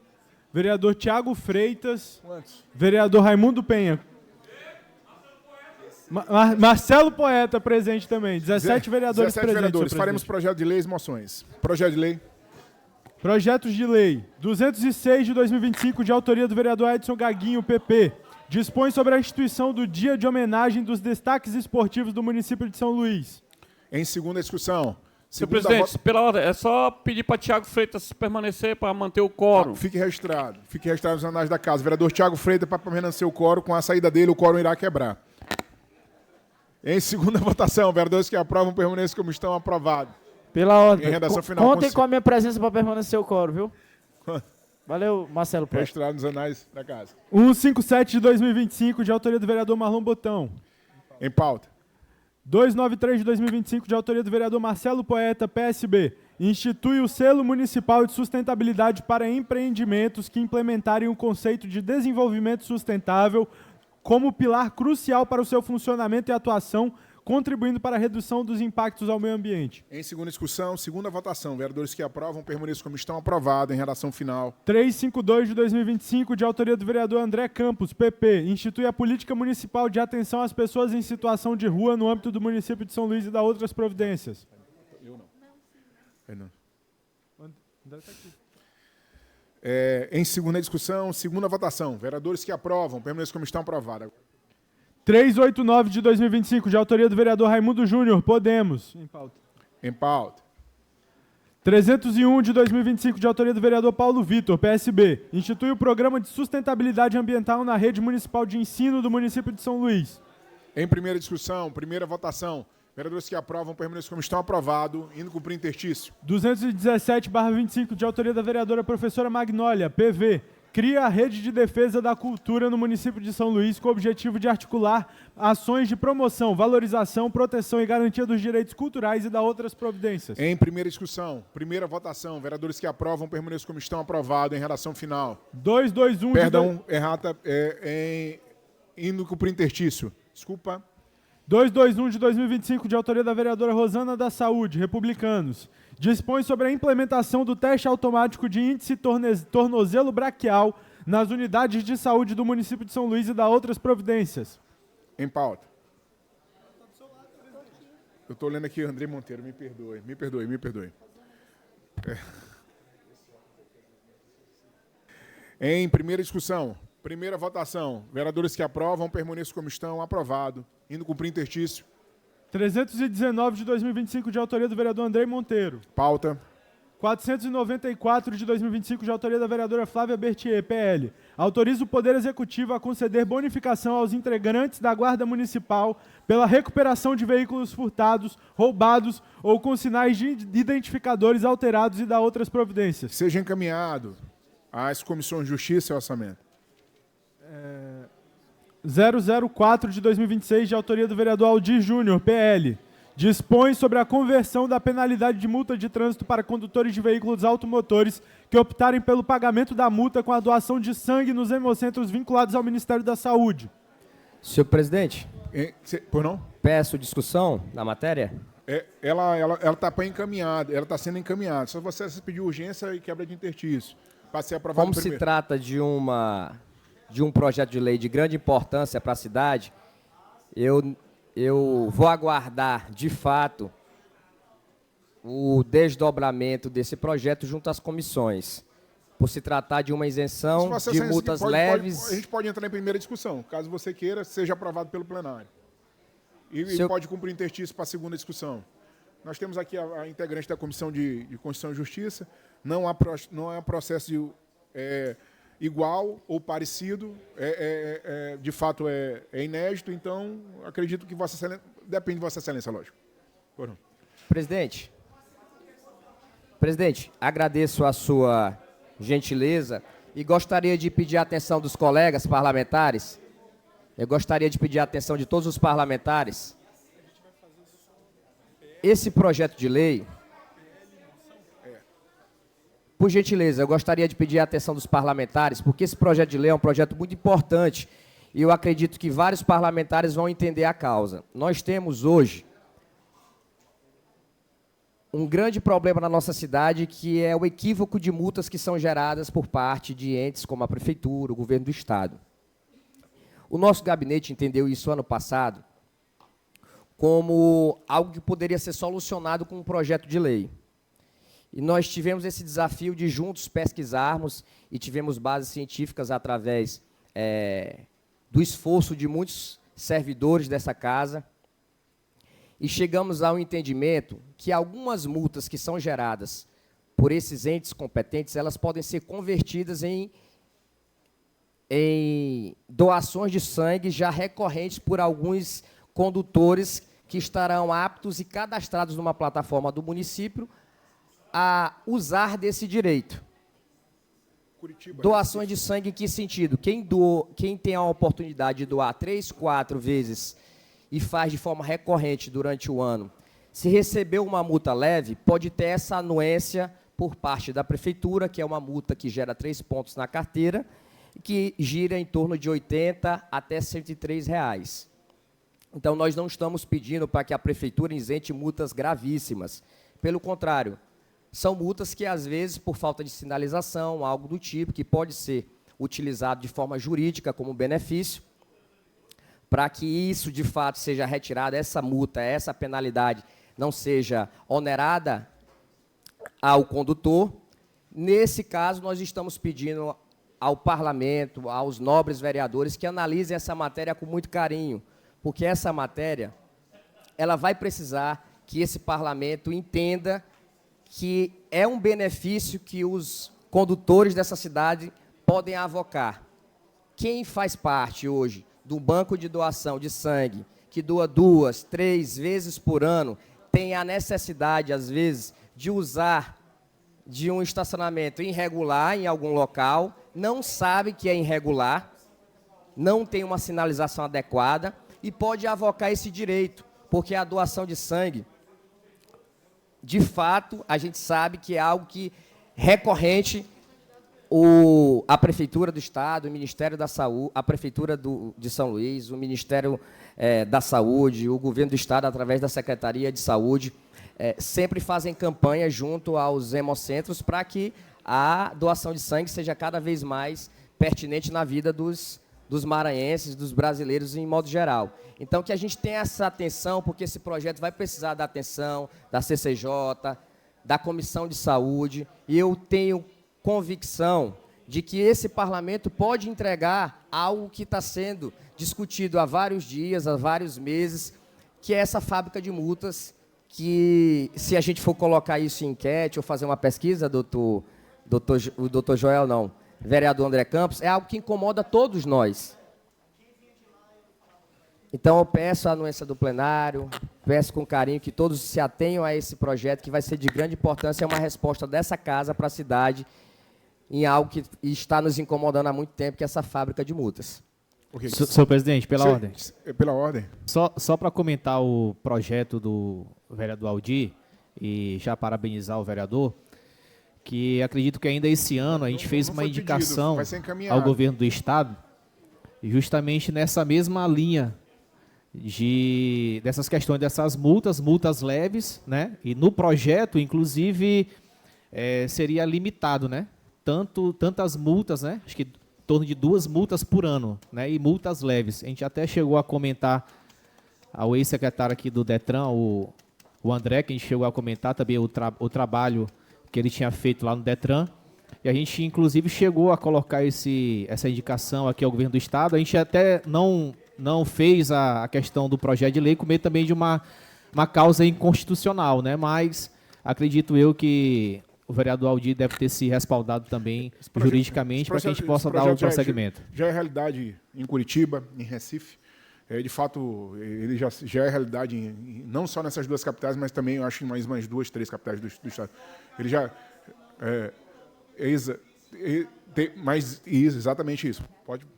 vereador Tiago Freitas, vereador Raimundo Penha. Marcelo Poeta presente também. 17 vereadores 17 presentes. vereadores. Faremos projeto de lei e moções. Projeto de lei. Projetos de lei 206 de 2025, de autoria do vereador Edson Gaguinho, PP. Dispõe sobre a instituição do Dia de Homenagem dos Destaques Esportivos do município de São Luís. Em segunda discussão. Senhor presidente, pela ordem, é só pedir para Tiago Freitas permanecer para manter o quórum. Fique registrado. Fique registrado nos anais da casa. Vereador Tiago Freitas, para permanecer o quórum, com a saída dele, o quórum irá quebrar. Em segunda votação, vereadores que aprovam permaneçam como estão aprovados. Pela ordem. Em redação final. Contem com a minha presença para permanecer o quórum, viu? Valeu, Marcelo Poeta. Registrado nos anais da casa. 157 de 2025, de autoria do vereador Marlon Botão. Em pauta. 293 de 2025, de autoria do vereador Marcelo Poeta, PSB. Institui o selo municipal de sustentabilidade para empreendimentos que implementarem o conceito de desenvolvimento sustentável como pilar crucial para o seu funcionamento e atuação, contribuindo para a redução dos impactos ao meio ambiente. Em segunda discussão, segunda votação. Vereadores que aprovam permaneçam como estão aprovados. Em redação final. 352 de 2025, de autoria do vereador André Campos, PP. Institui a política municipal de atenção às pessoas em situação de rua no âmbito do município de São Luís e da outras providências. Eu não. Eu não. André está aqui. Em segunda discussão, segunda votação. Vereadores que aprovam permaneçam como estão aprovados. 389 de 2025, de autoria do vereador Raimundo Júnior, Podemos. Em pauta. Em pauta. 301 de 2025, de autoria do vereador Paulo Vitor, PSB. Institui o Programa de Sustentabilidade Ambiental na Rede Municipal de Ensino do município de São Luís. Em primeira discussão, primeira votação. Vereadores que aprovam permaneçam como estão aprovados, indo cumprir interstício. 217/25, de autoria da vereadora professora Magnólia, PV. Cria a Rede de Defesa da Cultura no município de São Luís com o objetivo de articular ações de promoção, valorização, proteção e garantia dos direitos culturais e da outras providências. Em primeira discussão, primeira votação. Vereadores que aprovam permaneçam como estão aprovados. Em redação final. 221... Perdão, errata, indo cumprir interstício. Desculpa. 221 de 2025, de autoria da vereadora Rosana da Saúde, Republicanos. Dispõe sobre a implementação do teste automático de índice tornozelo braquial nas unidades de saúde do município de São Luís e da outras providências. Em pauta. Eu estou lendo aqui, André Monteiro, me perdoe, me perdoe, me perdoe. Em primeira discussão, primeira votação. Vereadores que aprovam permaneçam como estão, aprovado. Indo cumprir interstício. 319 de 2025, de autoria do vereador André Monteiro. Pauta. 494 de 2025, de autoria da vereadora Flávia Berthier, PL. Autoriza o Poder Executivo a conceder bonificação aos integrantes da Guarda Municipal pela recuperação de veículos furtados, roubados ou com sinais de identificadores alterados e da outras providências. Seja encaminhado às comissões de Justiça e Orçamento. 004 de 2026, de autoria do vereador Aldir Júnior, PL. Dispõe sobre a conversão da penalidade de multa de trânsito para condutores de veículos automotores que optarem pelo pagamento da multa com a doação de sangue nos hemocentros vinculados ao Ministério da Saúde. Senhor presidente, por não? Peço discussão na matéria. Ela está encaminhada, ela está sendo encaminhada. Só você pediu urgência e quebra de interstício. Para ser aprovado Como primeiro. se trata de um projeto de lei de grande importância para a cidade, eu vou aguardar, de fato, o desdobramento desse projeto junto às comissões, por se tratar de uma isenção de multas leves. A gente pode entrar em primeira discussão, caso você queira, seja aprovado pelo plenário. E pode cumprir interstício para a segunda discussão. Nós temos aqui a integrante da Comissão de Constituição e Justiça, não há processo de... igual ou parecido, de fato é inédito, então acredito que Vossa Excelência, depende de Vossa Excelência, lógico. Presidente, agradeço a sua gentileza e gostaria de pedir a atenção dos colegas parlamentares. Eu gostaria de pedir a atenção de todos os parlamentares. Esse projeto de lei, por gentileza, eu gostaria de pedir a atenção dos parlamentares, porque esse projeto de lei é um projeto muito importante e eu acredito que vários parlamentares vão entender a causa. Nós temos hoje um grande problema na nossa cidade, que é o equívoco de multas que são geradas por parte de entes como a Prefeitura, o Governo do Estado. O nosso gabinete entendeu isso ano passado como algo que poderia ser solucionado com um projeto de lei. E nós tivemos esse desafio de juntos pesquisarmos e tivemos bases científicas através do esforço de muitos servidores dessa casa, e chegamos ao entendimento que algumas multas que são geradas por esses entes competentes, elas podem ser convertidas em doações de sangue já recorrentes por alguns condutores que estarão aptos e cadastrados numa plataforma do município a usar desse direito. Curitiba, doações de sangue em que sentido? Quem tem a oportunidade de doar 3, 4 vezes e faz de forma recorrente durante o ano, se recebeu uma multa leve, pode ter essa anuência por parte da Prefeitura, que é uma multa que gera 3 pontos na carteira, que gira em torno de R$ 80 até R$ 103. Então, nós não estamos pedindo para que a Prefeitura isente multas gravíssimas. Pelo contrário, são multas que, às vezes, por falta de sinalização, algo do tipo, que pode ser utilizado de forma jurídica como benefício, para que isso, de fato, seja retirado, essa multa, essa penalidade, não seja onerada ao condutor. Nesse caso, nós estamos pedindo ao Parlamento, aos nobres vereadores, que analisem essa matéria com muito carinho, porque essa matéria ela vai precisar que esse Parlamento entenda que é um benefício que os condutores dessa cidade podem avocar. Quem faz parte hoje do banco de doação de sangue, que doa 2, 3 vezes por ano, tem a necessidade, às vezes, de usar de um estacionamento irregular em algum local, não sabe que é irregular, não tem uma sinalização adequada e pode avocar esse direito, porque a doação de sangue, de fato, a gente sabe que é algo que recorrente a Prefeitura do Estado, o Ministério da Saúde, a Prefeitura de São Luís, o Ministério da Saúde, o Governo do Estado, através da Secretaria de Saúde, sempre fazem campanha junto aos hemocentros para que a doação de sangue seja cada vez mais pertinente na vida dos maranhenses, dos brasileiros em modo geral. Então, que a gente tenha essa atenção, porque esse projeto vai precisar da atenção da CCJ, da Comissão de Saúde, e eu tenho convicção de que esse parlamento pode entregar algo que está sendo discutido há vários dias, há vários meses, que é essa fábrica de multas, que, se a gente for colocar isso em enquete ou fazer uma pesquisa, o doutor Joel não, vereador André Campos, é algo que incomoda todos nós. Então, eu peço a anuência do plenário, peço com carinho que todos se atenham a esse projeto, que vai ser de grande importância, é uma resposta dessa casa para a cidade, em algo que está nos incomodando há muito tempo, que é essa fábrica de multas. Okay. Senhor presidente, pela ordem. Pela ordem. Só para comentar o projeto do vereador Aldir, e já parabenizar o vereador, que acredito que ainda esse ano a gente fez uma indicação ao governo do Estado, justamente nessa mesma linha dessas questões, dessas multas leves, né? E no projeto, inclusive, seria limitado, né? Tantas multas, né? Acho que em torno de 2 multas por ano, né? E multas leves. A gente até chegou a comentar ao ex-secretário aqui do Detran, o André, que a gente chegou a comentar também o trabalho que ele tinha feito lá no Detran. E a gente, inclusive, chegou a colocar essa indicação aqui ao governo do Estado. A gente até não fez a questão do projeto de lei, com medo também de uma causa inconstitucional, né? Mas acredito eu que o vereador Aldir deve ter se respaldado também juridicamente para que a gente possa dar o prosseguimento. Já é realidade em Curitiba, em Recife. De fato, ele já é realidade, não só nessas 2 capitais, mas também, eu acho, em mais 2, 3 capitais do estado. Ele já... exatamente isso.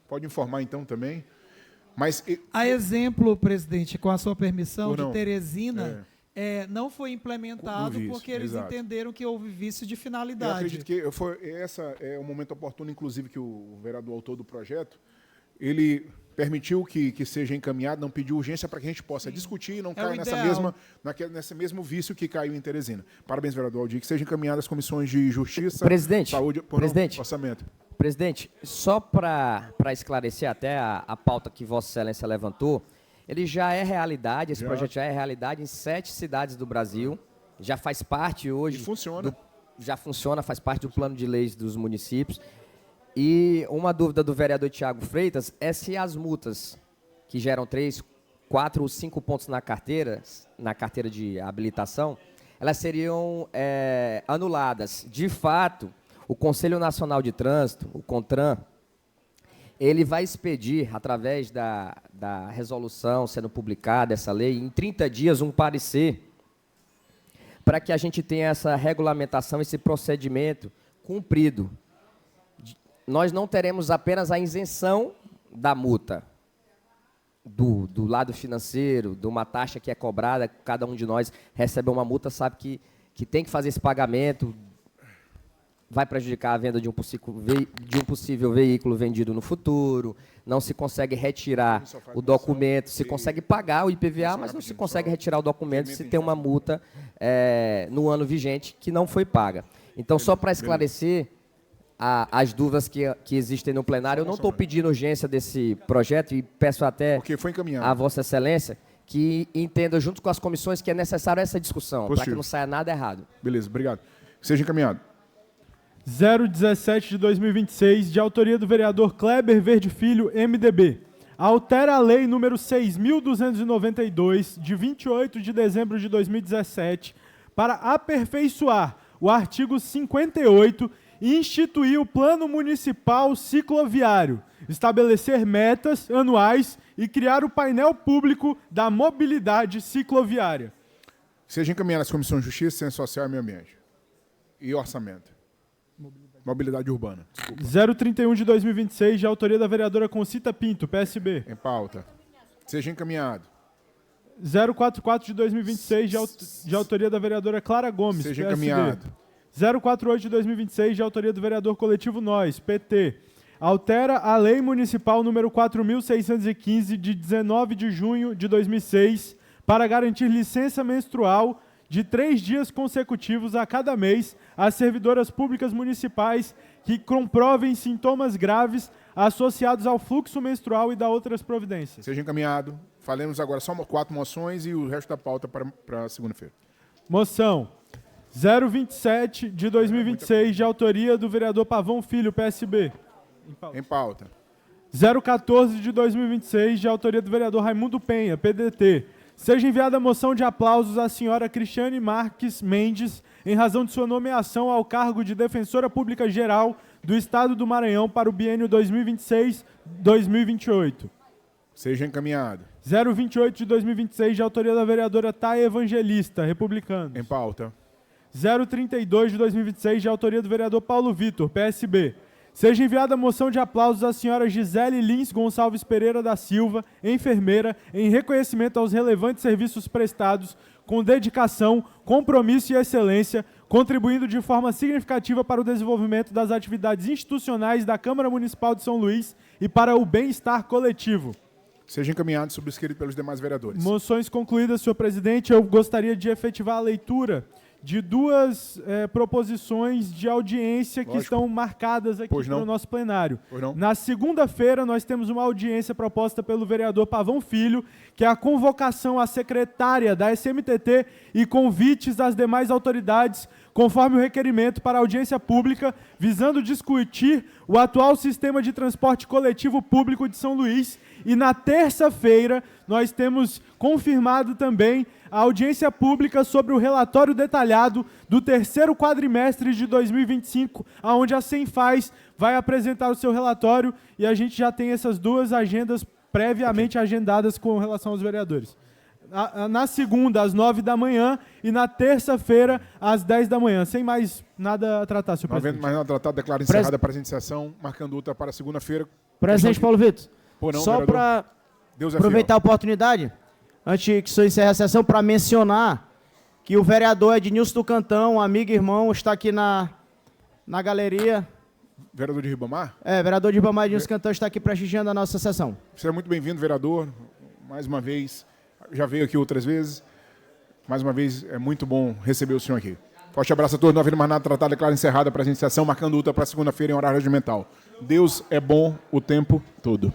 Pode informar, então, também. Mas, a exemplo, presidente, com a sua permissão, de Teresina, não foi implementado porque eles entenderam que houve vício de finalidade. Eu acredito que esse é o momento oportuno, inclusive, que o vereador autor do projeto, ele permitiu que seja encaminhado, não pediu urgência para que a gente possa discutir e não caia nesse mesmo vício que caiu em Teresina. Parabéns, vereador Aldir, que sejam encaminhadas as comissões de Justiça, Saúde e Orçamento. Presidente, só para esclarecer até a pauta que Vossa Excelência levantou, ele já é realidade, esse projeto já é realidade em 7 cidades do Brasil, já faz parte hoje... E funciona. Já funciona, faz parte do plano de leis dos municípios. E uma dúvida do vereador Tiago Freitas é se as multas que geram 3, 4 ou 5 pontos na carteira de habilitação, elas seriam anuladas. De fato, o Conselho Nacional de Trânsito, o CONTRAN, ele vai expedir, através da resolução sendo publicada, essa lei, em 30 dias, um parecer para que a gente tenha essa regulamentação, esse procedimento cumprido. Nós não teremos apenas a isenção da multa, do lado financeiro, de uma taxa que é cobrada, cada um de nós recebe uma multa, sabe que tem que fazer esse pagamento, vai prejudicar a venda de um possível veículo vendido no futuro, não se consegue retirar o documento, se consegue pagar o IPVA, mas não se consegue retirar o documento se tem uma multa no ano vigente que não foi paga. Então, só para esclarecer as dúvidas que existem no plenário, eu não estou pedindo urgência desse projeto e peço até a Vossa Excelência que entenda, junto com as comissões, que é necessária essa discussão, para que não saia nada errado. Beleza, obrigado. Seja encaminhado. 017 de 2026, de autoria do vereador Kleber Verde Filho, MDB. Altera a lei número 6.292, de 28 de dezembro de 2017, para aperfeiçoar o artigo 58 e instituir o Plano Municipal Cicloviário, estabelecer metas anuais e criar o painel público da mobilidade cicloviária. Seja encaminhado às comissões de Justiça, Ciência Social e Meio Ambiente. E Orçamento. Mobilidade Urbana. Desculpa. 031 de 2026, de autoria da vereadora Concita Pinto, PSB. Em pauta. Seja encaminhado. 044 de 2026, de autoria da vereadora Clara Gomes, Seja PSD. encaminhado. 048 de 2026, de autoria do vereador Coletivo Nós, PT. Altera a Lei Municipal número 4.615, de 19 de junho de 2006, para garantir licença menstrual de 3 dias consecutivos a cada mês às servidoras públicas municipais que comprovem sintomas graves associados ao fluxo menstrual e da outras providências. Seja encaminhado. Falemos agora só 4 moções e o resto da pauta para segunda-feira. Moção 027 de 2026, de autoria do vereador Pavão Filho, PSB. Em pauta. 014 de 2026, de autoria do vereador Raimundo Penha, PDT. Seja enviada a moção de aplausos à senhora Cristiane Marques Mendes, em razão de sua nomeação ao cargo de Defensora Pública Geral do Estado do Maranhão para o biênio 2026-2028. Seja encaminhado. 028 de 2026, de autoria da vereadora Thay Evangelista, republicano. Em pauta. 032 de 2026, de autoria do vereador Paulo Vitor, PSB. Seja enviada a moção de aplausos à senhora Gisele Lins Gonçalves Pereira da Silva, enfermeira, em reconhecimento aos relevantes serviços prestados com dedicação, compromisso e excelência, contribuindo de forma significativa para o desenvolvimento das atividades institucionais da Câmara Municipal de São Luís e para o bem-estar coletivo. Seja encaminhado e subscrito pelos demais vereadores. Moções concluídas, senhor presidente. Eu gostaria de efetivar a leitura de 2 proposições de audiência que estão marcadas aqui no nosso plenário. Na segunda-feira, nós temos uma audiência proposta pelo vereador Pavão Filho, que é a convocação à secretária da SMTT e convites das demais autoridades, conforme o requerimento para audiência pública, visando discutir o atual sistema de transporte coletivo público de São Luís. E na terça-feira, nós temos confirmado também a audiência pública sobre o relatório detalhado do 3º quadrimestre de 2025, onde a Senfaz vai apresentar o seu relatório, e a gente já tem essas 2 agendas previamente agendadas com relação aos vereadores. Na segunda, às 9 da manhã, e na terça-feira, às 10 da manhã. Sem mais nada a tratar, senhor presidente. Não havendo mais nada a tratar, declaro encerrada a presente sessão, marcando outra para segunda-feira. Presidente Paulo Vitor, não, só para aproveitar a oportunidade, antes que o senhor encerre a sessão, para mencionar que o vereador Ednilson do Cantão, amigo e irmão, está aqui na galeria. Vereador de Ribamar? Vereador de Ribamar, Ednilson Cantão, está aqui prestigiando a nossa sessão. Seja muito bem-vindo, vereador. Mais uma vez, já veio aqui outras vezes. Mais uma vez, é muito bom receber o senhor aqui. Forte abraço a todos. Não havendo mais nada a tratar, declaro encerrada a presente sessão, marcando outra para segunda-feira em horário regimental. Deus é bom o tempo todo.